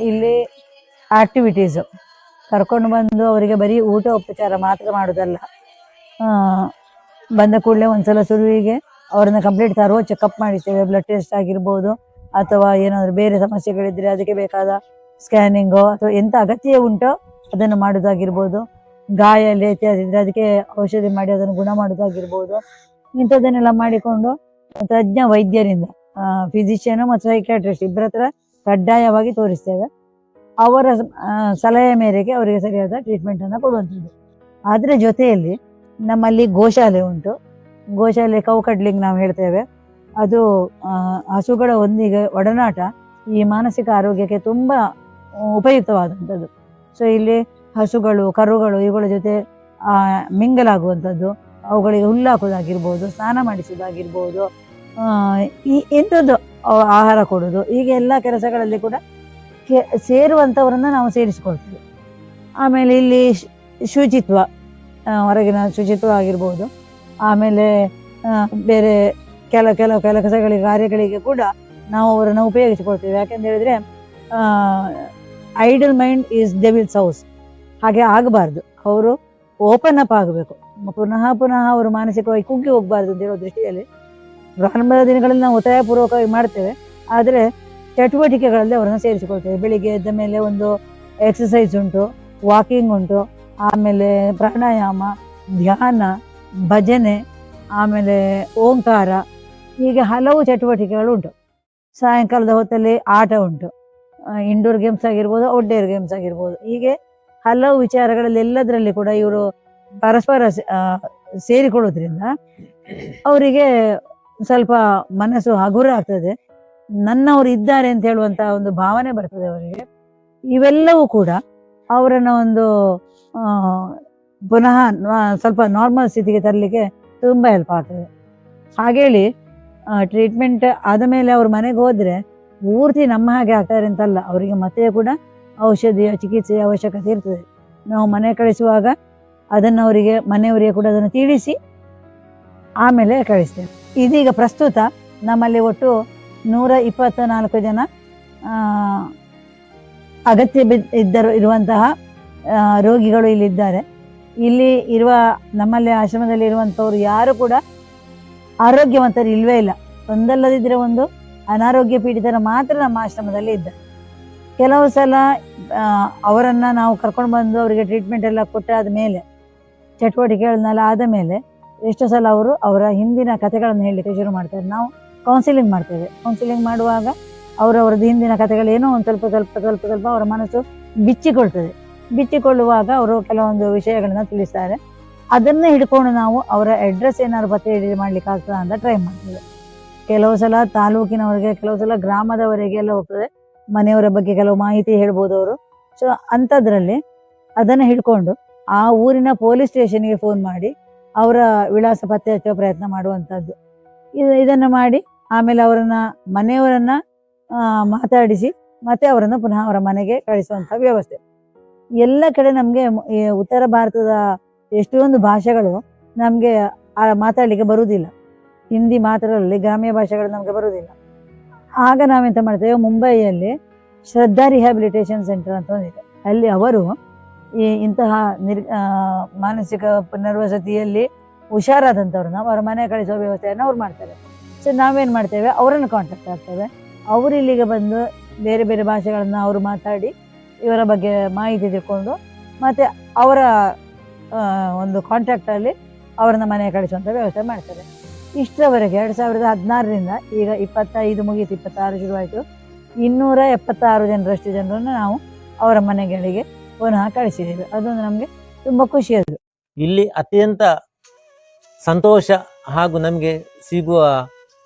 ಇಲ್ಲಿ ಆಕ್ಟಿವಿಟೀಸು ಕರ್ಕೊಂಡು ಬಂದು ಅವರಿಗೆ ಬರೀ ಊಟ ಉಪಚಾರ ಮಾತ್ರ ಮಾಡೋದಲ್ಲ, ಬಂದ ಕೂಡಲೇ ಒಂದ್ಸಲ ಶುರುವಿಗೆ ಅವ್ರನ್ನ ಕಂಪ್ಲೀಟ್ ತರೋ ಚೆಕಪ್ ಮಾಡಿಸ್ತೇವೆ. ಬ್ಲಡ್ ಟೆಸ್ಟ್ ಆಗಿರ್ಬೋದು, ಅಥವಾ ಏನಾದರೂ ಬೇರೆ ಸಮಸ್ಯೆಗಳಿದ್ರೆ ಅದಕ್ಕೆ ಬೇಕಾದ ಸ್ಕ್ಯಾನಿಂಗು ಅಥವಾ ಎಂಥ ಅಗತ್ಯ ಉಂಟೋ ಅದನ್ನು ಮಾಡೋದಾಗಿರ್ಬೋದು, ಗಾಯ ಇದ್ರೆ ಅದಕ್ಕೆ ಔಷಧಿ ಮಾಡಿ ಅದನ್ನು ಗುಣ ಮಾಡೋದಾಗಿರ್ಬೋದು, ಇಂಥದ್ದನ್ನೆಲ್ಲ ಮಾಡಿಕೊಂಡು ತಜ್ಞ ವೈದ್ಯರಿಂದ, ಫಿಸಿಷಿಯನು ಮತ್ತು ಸೈಕ್ಯಾಟ್ರಿಸ್ಟ್ ಇಬ್ಬರ ಹತ್ರ ಕಡ್ಡಾಯವಾಗಿ ತೋರಿಸ್ತೇವೆ. ಅವರ ಸಲಹೆ ಮೇರೆಗೆ ಅವರಿಗೆ ಸರಿಯಾದ ಟ್ರೀಟ್ಮೆಂಟನ್ನು ಕೊಡುವಂಥದ್ದು. ಅದರ ಜೊತೆಯಲ್ಲಿ ನಮ್ಮಲ್ಲಿ ಗೋಶಾಲೆ ಉಂಟು. ಗೋಶಾಲೆ ಕೌ ಕಡ್ಲಿಂಗ್ ನಾವು ಹೇಳ್ತೇವೆ. ಅದು ಹಸುಗಳ ಒಂದಿಗೆ ಒಡನಾಟ ಈ ಮಾನಸಿಕ ಆರೋಗ್ಯಕ್ಕೆ ತುಂಬ ಉಪಯುಕ್ತವಾದಂಥದ್ದು. ಸೊ ಇಲ್ಲಿ ಹಸುಗಳು, ಕರುಗಳು ಇವುಗಳ ಜೊತೆ ಮಿಂಗಲಾಗುವಂಥದ್ದು, ಅವುಗಳಿಗೆ ಹುಲ್ಲಾಕೋದಾಗಿರ್ಬೋದು, ಸ್ನಾನ ಮಾಡಿಸೋದಾಗಿರ್ಬೋದು, ಈ ಎಂಥದ್ದು ಆಹಾರ ಕೊಡೋದು, ಹೀಗೆ ಎಲ್ಲ ಕೆಲಸಗಳಲ್ಲಿ ಕೂಡ ಸೇರುವಂಥವರನ್ನು ನಾವು ಸೇರಿಸ್ಕೊಳ್ತೇವೆ. ಆಮೇಲೆ ಇಲ್ಲಿ ಶುಚಿತ್ವ, ಹೊರಗಿನ ಶುಚಿತ್ವ ಆಗಿರ್ಬೋದು, ಆಮೇಲೆ ಬೇರೆ ಕೆಲವು ಕೆಲಸಗಳಿಗೆ ಕಾರ್ಯಗಳಿಗೆ ಕೂಡ ನಾವು ಅವರನ್ನು ಉಪಯೋಗಿಸಿಕೊಳ್ತೇವೆ. ಯಾಕೆಂತ ಹೇಳಿದ್ರೆ idle mind is devil's house. ಹಾಗೆ ಆಗಬಾರ್ದು. ಅವರು ಓಪನ್ ಅಪ್ ಆಗಬೇಕು. ಪುನಃ ಅವರು ಮಾನಸಿಕವಾಗಿ ಕುಗ್ಗಿ ಹೋಗಬಾರ್ದು ಅಂತ ಹೇಳೋ ದೃಷ್ಟಿಯಲ್ಲಿ ಪ್ರಾರಂಭದ ದಿನಗಳಲ್ಲಿ ನಾವು ಒತ್ತಾಯಪೂರ್ವಕವಾಗಿ ಮಾಡ್ತೇವೆ. ಆದರೆ ಚಟುವಟಿಕೆಗಳಲ್ಲಿ ಅವರನ್ನು ಸೇರಿಸಿಕೊಳ್ತೇವೆ. ಬೆಳಿಗ್ಗೆ ಎದ್ದ ಮೇಲೆ ಒಂದು ಎಕ್ಸಸೈಸ್ ಉಂಟು, ವಾಕಿಂಗ್ ಉಂಟು, ಆಮೇಲೆ ಪ್ರಾಣಾಯಾಮ, ಧ್ಯಾನ, ಭಜನೆ, ಆಮೇಲೆ ಓಂಕಾರ, ಹೀಗೆ ಹಲವು ಚಟುವಟಿಕೆಗಳು ಉಂಟು. ಸಾಯಂಕಾಲದ ಹೊತ್ತಲ್ಲಿ ಆಟ ಉಂಟು, ಇಂಡೋರ್ ಗೇಮ್ಸ್ ಆಗಿರ್ಬೋದು, ಔಟ್ಡೋರ್ ಗೇಮ್ಸ್ ಆಗಿರ್ಬೋದು. ಹೀಗೆ ಹಲವು ವಿಚಾರಗಳಲ್ಲಿ ಎಲ್ಲದರಲ್ಲಿ ಕೂಡ ಇವರು ಪರಸ್ಪರ ಸೇರಿಕೊಳ್ಳೋದ್ರಿಂದ ಅವರಿಗೆ ಸ್ವಲ್ಪ ಮನಸ್ಸು ಹಗುರ ಆಗ್ತದೆ. ನನ್ನವರು ಇದ್ದಾರೆ ಅಂತ ಹೇಳುವಂತ ಒಂದು ಭಾವನೆ ಬರ್ತದೆ ಅವರಿಗೆ. ಇವೆಲ್ಲವೂ ಕೂಡ ಅವರನ್ನ ಒಂದು ಪುನಃ ಸ್ವಲ್ಪ ನಾರ್ಮಲ್ ಸ್ಥಿತಿಗೆ ತರಲಿಕ್ಕೆ ತುಂಬಾ ಹೆಲ್ಪ್ ಆಗ್ತದೆ. ಹಾಗೇಳಿ ಟ್ರೀಟ್ಮೆಂಟ್ ಆದ ಮೇಲೆ ಅವ್ರ ಮನೆಗೆ ಹೋದ್ರೆ ಪೂರ್ತಿ ನಮ್ಮ ಹಾಗೆ ಆಗ್ತಾರೆ ಅಂತಲ್ಲ, ಅವರಿಗೆ ಮತ್ತೆ ಕೂಡ ಔಷಧಿಯ ಚಿಕಿತ್ಸೆಯ ಅವಶ್ಯಕತೆ ಇರ್ತದೆ. ನಾವು ಮನೆ ಕಳಿಸುವಾಗ ಅದನ್ನು ಅವರಿಗೆ ಮನೆಯವರಿಗೆ ಕೂಡ ಅದನ್ನು ತಿಳಿಸಿ ಆಮೇಲೆ ಕಳಿಸ್ತೇವೆ. ಇದೀಗ ಪ್ರಸ್ತುತ ನಮ್ಮಲ್ಲಿ ಒಟ್ಟು 124 ಜನ ಅಗತ್ಯ ಇರುವಂತಹ ರೋಗಿಗಳು ಇಲ್ಲಿದ್ದಾರೆ. ಇಲ್ಲಿ ಇರುವ ನಮ್ಮಲ್ಲಿ ಆಶ್ರಮದಲ್ಲಿ ಇರುವಂತವ್ರು ಯಾರು ಕೂಡ ಆರೋಗ್ಯವಂತರು ಇಲ್ವೇ ಇಲ್ಲ. ಒಂದಲ್ಲದಿದ್ರೆ ಒಂದು ಅನಾರೋಗ್ಯ ಪೀಡಿತರ ಮಾತ್ರ ನಮ್ಮ ಆಶ್ರಮದಲ್ಲಿ ಇದ್ದಾರೆ. ಕೆಲವು ಸಲ ಅವರನ್ನ ನಾವು ಕರ್ಕೊಂಡು ಬಂದು ಅವರಿಗೆ ಟ್ರೀಟ್ಮೆಂಟ್ ಎಲ್ಲ ಕೊಟ್ಟಾದ ಮೇಲೆ, ಚಟುವಟಿಕೆಗಳನ್ನೆಲ್ಲ ಆದ ಮೇಲೆ ಎಷ್ಟೋ ಸಲ ಅವರು ಅವರ ಹಿಂದಿನ ಕಥೆಗಳನ್ನು ಹೇಳಲಿಕ್ಕೆ ಶುರು ಮಾಡ್ತಾರೆ. ನಾವು ಕೌನ್ಸಿಲಿಂಗ್ ಮಾಡ್ತೇವೆ. ಕೌನ್ಸಿಲಿಂಗ್ ಮಾಡುವಾಗ ಅವರವರದ್ದು ಹಿಂದಿನ ಕಥೆಗಳೇನೋ ಒಂದು ಸ್ವಲ್ಪ ಅವರ ಮನಸ್ಸು ಬಿಚ್ಚಿಕೊಳ್ಳುವಾಗ ಅವರು ಕೆಲವೊಂದು ವಿಷಯಗಳನ್ನ ತಿಳಿಸ್ತಾರೆ. ಅದನ್ನೇ ಹಿಡ್ಕೊಂಡು ನಾವು ಅವರ ಅಡ್ರೆಸ್ ಏನಾದ್ರು ಪತ್ತೆ ಮಾಡ್ಲಿಕ್ಕೆ ಆಗ್ತದ ಅಂತ ಟ್ರೈ ಮಾಡ್ತೇವೆ. ಕೆಲವು ಸಲ ತಾಲೂಕಿನವರಿಗೆ, ಕೆಲವು ಸಲ ಗ್ರಾಮದವರೆಗೆ ಎಲ್ಲ ಹೋಗ್ತದೆ. ಮನೆಯವರ ಬಗ್ಗೆ ಕೆಲವು ಮಾಹಿತಿ ಹೇಳ್ಬೋದು ಅವರು. ಸೊ ಅಂಥದ್ರಲ್ಲಿ ಅದನ್ನ ಹಿಡ್ಕೊಂಡು ಆ ಊರಿನ ಪೊಲೀಸ್ ಸ್ಟೇಷನ್ಗೆ ಫೋನ್ ಮಾಡಿ ಅವರ ವಿಳಾಸ ಪತ್ತೆ ಹಚ್ಚುವ ಪ್ರಯತ್ನ ಮಾಡುವಂಥದ್ದು. ಇದನ್ನು ಮಾಡಿ ಆಮೇಲೆ ಮನೆಯವರನ್ನ ಮಾತಾಡಿಸಿ ಮತ್ತೆ ಅವರನ್ನು ಪುನಃ ಅವರ ಮನೆಗೆ ಕಳಿಸುವಂತ ವ್ಯವಸ್ಥೆ. ಎಲ್ಲ ಕಡೆ ನಮ್ಗೆ ಉತ್ತರ ಭಾರತದ ಎಷ್ಟೊಂದು ಭಾಷೆಗಳು ನಮ್ಗೆ ಮಾತಾಡ್ಲಿಕ್ಕೆ ಬರುವುದಿಲ್ಲ. ಹಿಂದಿ ಮಾತ್ರದಲ್ಲಿ ಗ್ರಾಮ್ಯ ಭಾಷೆಗಳು ನಮ್ಗೆ ಬರುವುದಿಲ್ಲ. ಆಗ ನಾವೆಂತ ಮಾಡ್ತೇವೆ, ಮುಂಬೈಯಲ್ಲಿ ಶ್ರದ್ಧಾ ರಿಹ್ಯಾಬಿಲಿಟೇಷನ್ ಸೆಂಟರ್ ಅಂತ ಒಂದಿದೆ. ಅಲ್ಲಿ ಅವರು ಇಂತಹ ಮಾನಸಿಕ ಪುನರ್ವಸತಿಯಲ್ಲಿ ಹುಷಾರಾದಂಥವ್ರನ್ನ ಅವರ ಮನೆ ಕಳಿಸುವ ವ್ಯವಸ್ಥೆಯನ್ನು ಅವ್ರು ಮಾಡ್ತಾರೆ. ಸೊ ನಾವೇನ್ ಮಾಡ್ತೇವೆ, ಅವರನ್ನು ಕಾಂಟ್ಯಾಕ್ಟ್ ಆಗ್ತೇವೆ. ಅವರು ಇಲ್ಲಿಗೆ ಬಂದು ಬೇರೆ ಬೇರೆ ಭಾಷೆಗಳನ್ನ ಅವರು ಮಾತಾಡಿ ಇವರ ಬಗ್ಗೆ ಮಾಹಿತಿ ತಿಳ್ಕೊಂಡು ಮತ್ತೆ ಅವರ ಒಂದು ಕಾಂಟ್ಯಾಕ್ಟ್ ಅಲ್ಲಿ ಅವರನ್ನ ಮನೆ ಕಳಿಸುವಂತ ವ್ಯವಸ್ಥೆ ಮಾಡ್ತಾರೆ. ಇಷ್ಟರವರೆಗೆ 2016ರಿಂದ ಈಗ 25 ಮುಗಿತು, 26 ಶುರುವಾಯಿತು. 276 ಜನರನ್ನು ನಾವು ಅವರ ಮನೆಗಳಿಗೆ ಪುನಃ ಕಳಿಸಿದ್ದೇವೆ. ಅದೊಂದು ನಮ್ಗೆ ತುಂಬಾ ಖುಷಿಯಾದ್ರು. ಇಲ್ಲಿ ಅತ್ಯಂತ ಸಂತೋಷ ಹಾಗೂ ನಮಗೆ ಸಿಗುವ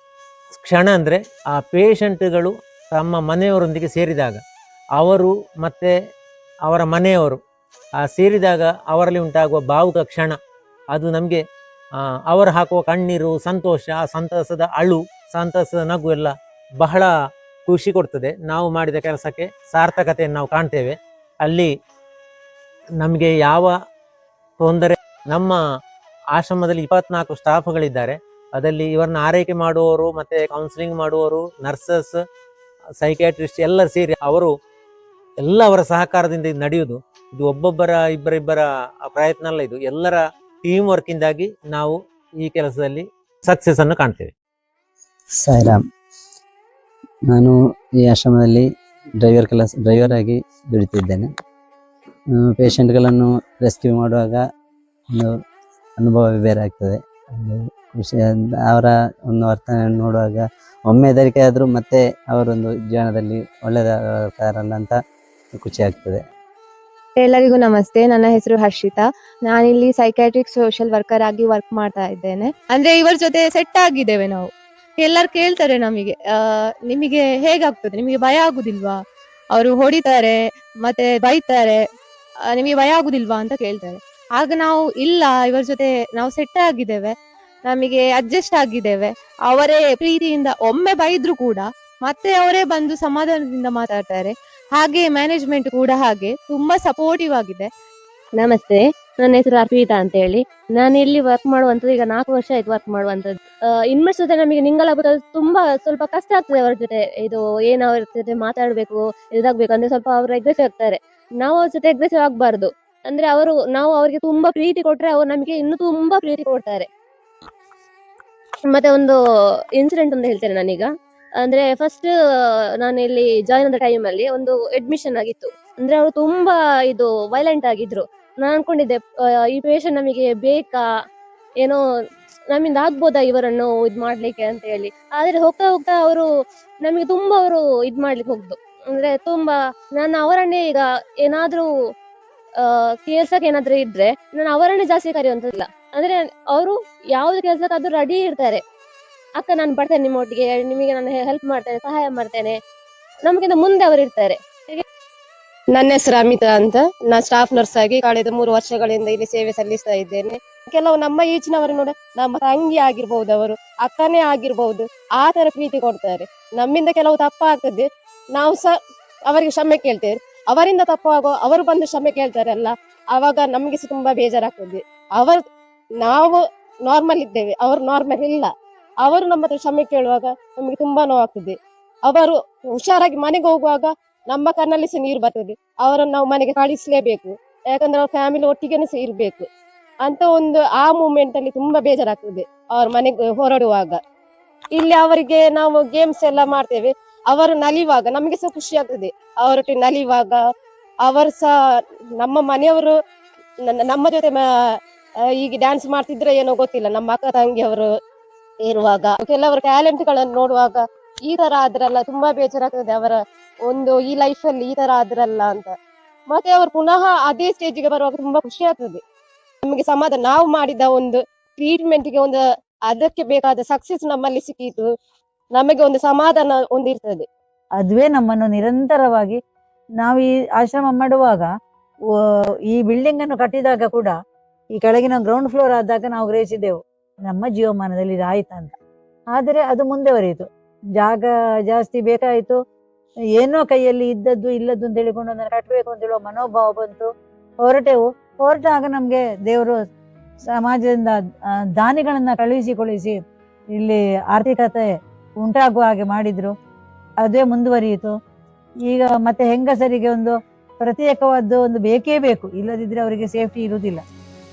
ಕ್ಷಣ ಅಂದ್ರೆ ಆ ಪೇಷಂಟ್ಗಳು ತಮ್ಮ ಮನೆಯವರೊಂದಿಗೆ ಸೇರಿದಾಗ, ಅವರು ಮತ್ತೆ ಅವರ ಮನೆಯವರು ಸೇರಿದಾಗ ಅವರಲ್ಲಿ ಉಂಟಾಗುವ ಭಾವುಕ ಕ್ಷಣ, ಅದು ನಮಗೆ ಅವರು ಹಾಕುವ ಕಣ್ಣೀರು, ಸಂತೋಷ, ಸಂತಸದ ಅಳು, ಸಂತಸದ ನಗು ಎಲ್ಲ ಬಹಳ ಖುಷಿ ಕೊಡ್ತದೆ. ನಾವು ಮಾಡಿದ ಕೆಲಸಕ್ಕೆ ಸಾರ್ಥಕತೆಯನ್ನು ನಾವು ಕಾಣ್ತೇವೆ. ಅಲ್ಲಿ ನಮಗೆ ಯಾವ ತೊಂದರೆ, ನಮ್ಮ ಆಶ್ರಮದಲ್ಲಿ 24 ಸ್ಟಾಫ್ಗಳಿದ್ದಾರೆ. ಅದರಲ್ಲಿ ಇವರನ್ನ ಆರೈಕೆ ಮಾಡುವವರು, ಮತ್ತೆ ಕೌನ್ಸಿಲಿಂಗ್ ಮಾಡುವವರು, ನರ್ಸಸ್, ಸೈಕ್ಯಾಟ್ರಿಸ್ಟ್ ಎಲ್ಲರೂ ಸೇರಿ ಅವರು ಎಲ್ಲ ಅವರ ಸಹಕಾರದಿಂದ ಇದು ನಡೆಯುವುದು. ಇದು ಒಬ್ಬೊಬ್ಬರ ಇಬ್ಬರ ಪ್ರಯತ್ನ ಅಲ್ಲ, ಇದು ಎಲ್ಲರ ಟೀಮ್ ವರ್ಕ್ ಇಂದಾಗಿ ನಾವು ಈ ಕೆಲಸದಲ್ಲಿ ಸಕ್ಸಸ್ ಅನ್ನು ಕಾಣ್ತೇವೆ. ಸಾಯಿರಾಮ್, ನಾನು ಈ ಆಶ್ರಮದಲ್ಲಿ ಡ್ರೈವರ್ ಆಗಿ ದುಡಿತಿದ್ದೇನೆ. ಪೇಷಂಟ್ಗಳನ್ನು ರೆಸ್ಕ್ಯೂ ಮಾಡುವಾಗ ಒಂದು ಅನುಭವವೇ ಬೇರೆ ಆಗ್ತದೆ. ಖುಷಿ, ಅವರ ಒಂದು ವರ್ತನೆ ನೋಡುವಾಗ ಒಮ್ಮೆ ಹೆದರಿಕೆ ಆದರೂ ಮತ್ತೆ ಅವರೊಂದು ಜೀವನದಲ್ಲಿ ಒಳ್ಳೆಯದಾಗ್ತಾರಲ್ಲ ಅಂತ ಖುಷಿ ಆಗ್ತದೆ. ಎಲ್ಲರಿಗೂ ನಮಸ್ತೆ. ನನ್ನ ಹೆಸರು ಹರ್ಷಿತಾ. ನಾನಿಲ್ಲಿ ಸೈಕ್ಯಾಟ್ರಿಕ್ ಸೋಷಿಯಲ್ ವರ್ಕರ್ ಆಗಿ ವರ್ಕ್ ಮಾಡ್ತಾ ಇದ್ದೇನೆ. ಅಂದ್ರೆ ಇವರ ಜೊತೆ ಸೆಟ್ ಆಗಿದ್ದೇವೆ ನಾವು. ಎಲ್ಲರೂ ಕೇಳ್ತಾರೆ ನಮಗೆ, ನಿಮಗೆ ಹೇಗಾಗ್ತದೆ, ನಿಮಗೆ ಭಯ ಆಗುದಿಲ್ವಾ, ಅವರು ಹೊಡಿತಾರೆ ಮತ್ತೆ ಬೈತಾರೆ, ನಿಮಗೆ ಭಯ ಆಗುದಿಲ್ವಾ ಅಂತ ಕೇಳ್ತಾರೆ. ಆಗ ನಾವು ಇಲ್ಲ, ಇವರ ಜೊತೆ ನಾವು ಸೆಟ್ ಆಗಿದ್ದೇವೆ, ನಮಗೆ ಅಡ್ಜಸ್ಟ್ ಆಗಿದ್ದೇವೆ. ಅವರೇ ಪ್ರೀತಿಯಿಂದ ಒಮ್ಮೆ ಬೈದ್ರು ಕೂಡ ಮತ್ತೆ ಅವರೇ ಬಂದು ಸಮಾಧಾನದಿಂದ ಮಾತಾಡ್ತಾರೆ. ಹಾಗೆ ಮ್ಯಾನೇಜ್ಮೆಂಟ್ ಕೂಡ ಹಾಗೆ ತುಂಬಾ ಸಪೋರ್ಟಿವ್ ಆಗಿದೆ. ನಮಸ್ತೆ, ನನ್ನ ಹೆಸರು ಅರ್ಪಿತಾ ಅಂತ ಹೇಳಿ. ನಾನು ಇಲ್ಲಿ ವರ್ಕ್ ಮಾಡುವಂತದ್ದು ಈಗ 4 ವರ್ಷ ಆಯ್ತು ವರ್ಕ್ ಮಾಡುವಂತದ್ದು. ಇನ್ಮೇಸ್ ಜೊತೆ ನಮಗೆ ನಿಂಗಲ್ ಆಗ್ಬೇಕಾದ್ರೆ ತುಂಬಾ ಸ್ವಲ್ಪ ಕಷ್ಟ ಆಗ್ತದೆ. ಅವ್ರ ಜೊತೆ ಇದು ಏನು ಅವ್ರ ಜೊತೆ ಮಾತಾಡ್ಬೇಕು, ಇದಾಗ್ಬೇಕು ಅಂದ್ರೆ ಸ್ವಲ್ಪ ಅವ್ರು ಅಗ್ರೆಸಿವ್ ಆಗ್ತಾರೆ. ನಾವು ಅವ್ರ ಜೊತೆ ಅಗ್ರೆಸಿವ್ ಆಗ್ಬಾರ್ದು. ಅಂದ್ರೆ ನಾವು ಅವ್ರಿಗೆ ತುಂಬಾ ಪ್ರೀತಿ ಕೊಟ್ರೆ ಅವ್ರು ನಮಗೆ ಇನ್ನೂ ತುಂಬಾ ಪ್ರೀತಿ ಕೊಡ್ತಾರೆ. ಮತ್ತೆ ಒಂದು ಇನ್ಸಿಡೆಂಟ್ ಅಂತ ಹೇಳ್ತೇನೆ ನಾನೀಗ. ಅಂದ್ರೆ ಫಸ್ಟ್ ನಾನು ಇಲ್ಲಿ ಜಾಯಿನ್ ಆದ ಟೈಮ್ ಅಲ್ಲಿ ಒಂದು ಅಡ್ಮಿಷನ್ ಆಗಿತ್ತು. ಅಂದ್ರೆ ಅವರು ತುಂಬಾ ಇದು ವೈಲೆಂಟ್ ಆಗಿದ್ರು. ನಾನು ಅನ್ಕೊಂಡಿದ್ದೆ ಈ ಪೇಷಂಟ್ ನಮಗೆ ಬೇಕಾ, ಏನೋ ನಮ್ಮಿಂದ ಆಗ್ಬೋದಾ ಇವರನ್ನು ಇದ್ ಮಾಡ್ಲಿಕ್ಕೆ ಅಂತ ಹೇಳಿ. ಆದ್ರೆ ಹೋಗ್ತಾ ಹೋಗ್ತಾ ನಮಗೆ ತುಂಬಾ ಇದ್ ಮಾಡ್ಲಿಕ್ಕೆ ಹೋಗ್ದು. ಅಂದ್ರೆ ತುಂಬಾ ನಾನು ಅವರನ್ನೇ ಈಗ ಏನಾದ್ರೂ ಕೆಲ್ಸಕ್ಕೆ ಏನಾದ್ರೂ ಇದ್ರೆ ನಾನು ಅವರನ್ನೇ ಜಾಸ್ತಿ ಕರೆಯುವಂತದಿಲ್ಲ. ಅಂದ್ರೆ ಅವರು ಯಾವ್ದು ಕೆಲ್ಸಕ್ಕಾದ್ರೂ ರೆಡಿ ಇರ್ತಾರೆ. ಅಕ್ಕ ನಾನು ಬರ್ತೇನೆ ನಿಮ್ಮೊಟ್ಟಿಗೆ, ನಿಮಗೆ ನಾನು ಹೆಲ್ಪ್ ಮಾಡ್ತೇನೆ, ಸಹಾಯ ಮಾಡ್ತೇನೆ, ನಮಗಿಂತ ಮುಂದೆ ಅವರು ಇರ್ತಾರೆ. ನನ್ನ ಹೆಸರು ಅಮಿತಾ ಅಂತ. ನಾನು ಸ್ಟಾಫ್ ನರ್ಸ್ ಆಗಿ ಕಳೆದ 3 ವರ್ಷಗಳಿಂದ ಇಲ್ಲಿ ಸೇವೆ ಸಲ್ಲಿಸ್ತಾ ಇದ್ದೇನೆ. ಕೆಲವು ನಮ್ಮ ಈಚಿನವರು ನೋಡ, ನಮ್ಮ ತಂಗಿ ಆಗಿರ್ಬಹುದು, ಅವರು ಅಕ್ಕನೇ ಆಗಿರ್ಬಹುದು, ಆ ತರ ಪ್ರೀತಿ ಕೊಡ್ತಾರೆ. ನಮ್ಮಿಂದ ಕೆಲವು ತಪ್ಪಾಗ್ತದೆ, ನಾವು ಸಹ ಅವರಿಗೆ ಕ್ಷಮೆ ಕೇಳ್ತೇವೆ. ಅವರಿಂದ ತಪ್ಪಾಗೋ ಅವರು ಬಂದು ಕ್ಷಮೆ ಕೇಳ್ತಾರಲ್ಲ, ಆವಾಗ ನಮ್ಗೆ ಸಹ ತುಂಬಾ ಬೇಜಾರಾಗ್ತದೆ. ನಾವು ನಾರ್ಮಲ್ ಇದ್ದೇವೆ, ಅವರು ನಾರ್ಮಲ್ ಇಲ್ಲ. ಅವರು ನಮ್ಮ ಹತ್ರ ಕ್ಷಮೆ ಕೇಳುವಾಗ ನಮಗೆ ತುಂಬಾ ನೋವಾಗ್ತದೆ. ಅವರು ಹುಷಾರಾಗಿ ಮನೆಗೆ ಹೋಗುವಾಗ ನಮ್ಮ ಕಣ್ಣಲ್ಲಿ ಸಹ ನೀರು ಬರ್ತದೆ. ಅವರನ್ನು ನಾವು ಮನೆಗೆ ಕಳಿಸ್ಲೇಬೇಕು, ಯಾಕಂದ್ರೆ ಅವ್ರ ಫ್ಯಾಮಿಲಿ ಒಟ್ಟಿಗೆನೆ ಸಹ ಇರ್ಬೇಕು ಅಂತ ಆ ಮೂಮೆಂಟ್ ಅಲ್ಲಿ ತುಂಬಾ ಬೇಜಾರಾಗ್ತದೆ. ಅವ್ರ ಮನೆಗೆ ಹೊರಡುವಾಗ ಇಲ್ಲಿ ಅವರಿಗೆ ನಾವು ಗೇಮ್ಸ್ ಎಲ್ಲ ಮಾಡ್ತೇವೆ, ಅವರು ನಲಿವಾಗ ನಮಗೆ ಸಹ ಖುಷಿ ಆಗ್ತದೆ. ಅವರೊಟ್ಟಿಗೆ ನಲಿವಾಗ ಅವರು ಸಹ ನಮ್ಮ ಮನೆಯವರು ನಮ್ಮ ಜೊತೆ ಈಗ ಡ್ಯಾನ್ಸ್ ಮಾಡ್ತಿದ್ರೆ ಏನೋ ಗೊತ್ತಿಲ್ಲ, ನಮ್ಮ ಅಕ್ಕ ತಂಗಿ ಅವರು ಇರುವಾಗ ಕೆಲವರ ಟ್ಯಾಲೆಂಟ್ ಗಳನ್ನು ನೋಡುವಾಗ ಈ ತರ ಆದ್ರಲ್ಲ ತುಂಬಾ ಬೇಜಾರಾಗ್ತದೆ. ಅವರ ಈ ಲೈಫ್ ಅಲ್ಲಿ ಈ ತರ ಆದ್ರಲ್ಲ ಅಂತ. ಮತ್ತೆ ಅವರು ಪುನಃ ಅದೇ ಸ್ಟೇಜಿಗೆ ಬರುವಾಗ ತುಂಬಾ ಖುಷಿ ಆಗ್ತದೆ. ನಮಗೆ ಸಮಾಧಾನ, ನಾವು ಮಾಡಿದ ಟ್ರೀಟ್ಮೆಂಟ್ ಗೆ ಅದಕ್ಕೆ ಬೇಕಾದ ಸಕ್ಸಸ್ ನಮ್ಮಲ್ಲಿ ಸಿಕ್ಕಿತು, ನಮಗೆ ಸಮಾಧಾನ ಇರ್ತದೆ. ಅದುವೇ ನಮ್ಮನ್ನು ನಿರಂತರವಾಗಿ ನಾವು ಈ ಆಶ್ರಮ ಮಾಡುವಾಗ ಈ ಬಿಲ್ಡಿಂಗ್ ಅನ್ನು ಕಟ್ಟಿದಾಗ ಕೂಡ ಈ ಕೆಳಗಿನ ಗ್ರೌಂಡ್ ಫ್ಲೋರ್ ಆದಾಗ ನಾವು ಗ್ರಹಿಸಿದೆವು ನಮ್ಮ ಜೀವಮಾನದಲ್ಲಿ ಇದಾಯ್ತಂತ. ಆದರೆ ಅದು ಮುಂದುವರಿಯಿತು. ಜಾಗ ಜಾಸ್ತಿ ಬೇಕಾಯಿತು, ಏನೋ ಕೈಯಲ್ಲಿ ಇದ್ದದ್ದು ಇಲ್ಲದ್ದು ಅಂತ ಹೇಳಿಕೊಂಡು ಅದನ್ನು ಕಟ್ಟಬೇಕು ಅಂತ ಹೇಳುವ ಮನೋಭಾವ ಬಂತು. ಹೊರಟಾಗ ನಮ್ಗೆ ದೇವರು ಸಮಾಜದಿಂದ ದಾನಿಗಳನ್ನ ಕಳುಹಿಸಿ ಇಲ್ಲಿ ಆರ್ಥಿಕತೆ ಉಂಟಾಗುವ ಹಾಗೆ ಮಾಡಿದ್ರು. ಅದೇ ಮುಂದುವರಿಯಿತು. ಈಗ ಮತ್ತೆ ಹೆಂಗಸರಿಗೆ ಪ್ರತ್ಯೇಕವಾದ ಬೇಕೇ ಬೇಕು, ಇಲ್ಲದಿದ್ರೆ ಅವರಿಗೆ ಸೇಫ್ಟಿ ಇರುವುದಿಲ್ಲ.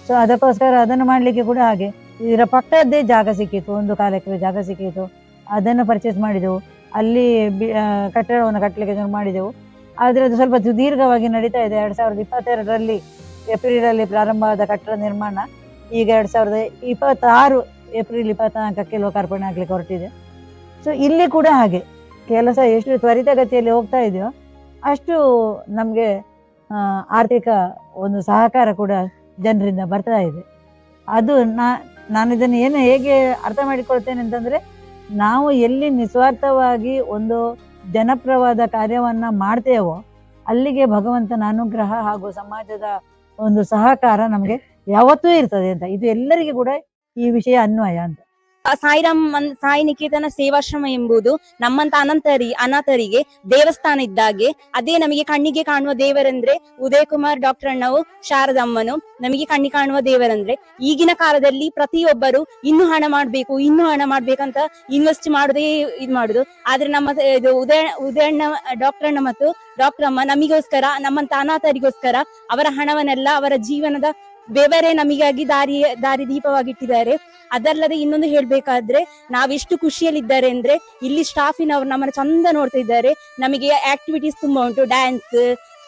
ಸೊ ಅದಕ್ಕೋಸ್ಕರ ಅದನ್ನು ಮಾಡ್ಲಿಕ್ಕೆ ಕೂಡ ಹಾಗೆ ಇದರ ಪಕ್ಕದ್ದೇ ಜಾಗ ಸಿಕ್ಕಿತು, 1 ಕಾಲು ಎಕರೆ ಜಾಗ ಸಿಕ್ಕಿತು. ಅದನ್ನು ಪರ್ಚೇಸ್ ಮಾಡಿದೆವು. ಅಲ್ಲಿ ಕಟ್ಟಡವನ್ನು ಕಟ್ಟಲಿಕ್ಕೆ ಮಾಡಿದೆವು. ಆದರೆ ಅದು ಸ್ವಲ್ಪ ಸುದೀರ್ಘವಾಗಿ ನಡೀತಾ ಇದೆ. 2022 ಏಪ್ರಿಲಲ್ಲಿ ಪ್ರಾರಂಭವಾದ ಕಟ್ಟಡ ನಿರ್ಮಾಣ ಈಗ 2026 ಏಪ್ರಿಲ್ 24ಕ್ಕೆ ಲೋಕಾರ್ಪಣೆ ಆಗ್ಲಿಕ್ಕೆ ಹೊರಟಿದೆ. ಸೊ ಇಲ್ಲಿ ಕೂಡ ಹಾಗೆ ಕೆಲಸ ಎಷ್ಟು ತ್ವರಿತಗತಿಯಲ್ಲಿ ಹೋಗ್ತಾ ಇದೆಯೋ ಅಷ್ಟು ನಮ್ಗೆ ಆರ್ಥಿಕ ಸಹಕಾರ ಕೂಡ ಜನರಿಂದ ಬರ್ತಾ ಇದೆ. ಅದು ನಾನು ಇದನ್ನು ಹೇಗೆ ಅರ್ಥ ಮಾಡಿಕೊಳ್ತೇನೆ ಅಂತಂದ್ರೆ, ನಾವು ಎಲ್ಲಿ ನಿಸ್ವಾರ್ಥವಾಗಿ ಜನಪ್ರವಾದ ಕಾರ್ಯವನ್ನ ಮಾಡ್ತೇವೋ ಅಲ್ಲಿಗೆ ಭಗವಂತನ ಅನುಗ್ರಹ ಹಾಗೂ ಸಮಾಜದ ಸಹಕಾರ ನಮ್ಗೆ ಯಾವತ್ತೂ ಇರ್ತದೆ ಅಂತ. ಇದು ಎಲ್ಲರಿಗೂ ಕೂಡ ಈ ವಿಷಯ ಅನ್ವಯ ಅಂತ. ಸಾಯಿ ನಿಕೇತನ ಸೇವಾಶ್ರಮ ಎಂಬುದು ನಮ್ಮಂತ ಅನಾಥರಿಗೆ ದೇವಸ್ಥಾನ ಇದ್ದಾಗೆ. ಅದೇ ನಮಗೆ ಕಣ್ಣಿಗೆ ಕಾಣುವ ದೇವರಂದ್ರೆ ಉದಯ್ ಕುಮಾರ್ ಡಾಕ್ಟರ್ ಅಣ್ಣವು, ಶಾರದಮ್ಮನು ನಮಗೆ ಕಣ್ಣಿಗೆ ಕಾಣುವ ದೇವರಂದ್ರೆ. ಈಗಿನ ಕಾಲದಲ್ಲಿ ಪ್ರತಿಯೊಬ್ಬರು ಇನ್ನೂ ಹಣ ಮಾಡ್ಬೇಕಂತ ಇನ್ವೆಸ್ಟ್ ಮಾಡುದೇ ಮಾಡುದು. ಆದ್ರೆ ನಮ್ಮ ಉದಯಣ್ಣ ಡಾಕ್ಟರ್ ಅಣ್ಣ ಮತ್ತು ಡಾಕ್ಟರ್ ಅಮ್ಮ ನಮಗೋಸ್ಕರ, ನಮ್ಮಂತ ಅನಾಥರಿಗೋಸ್ಕರ ಅವರ ಹಣವನ್ನೆಲ್ಲ ಅವರ ಜೀವನದ ಬೆವರೇ ನಮಗಾಗಿ ದಾರಿ ದೀಪವಾಗಿಟ್ಟಿದ್ದಾರೆ. ಅದಲ್ಲದೆ ಇನ್ನೊಂದು ಹೇಳ್ಬೇಕಾದ್ರೆ, ನಾವೆಷ್ಟು ಖುಷಿಯಲ್ಲಿದ್ದಾರೆ ಅಂದ್ರೆ ಇಲ್ಲಿ ಸ್ಟಾಫಿನವರು ನಮ್ಮನ್ನ ಚಂದ ನೋಡ್ತಾ ಇದ್ದಾರೆ. ನಮಗೆ ಆಕ್ಟಿವಿಟೀಸ್ ತುಂಬಾ ಉಂಟು, ಡ್ಯಾನ್ಸ್,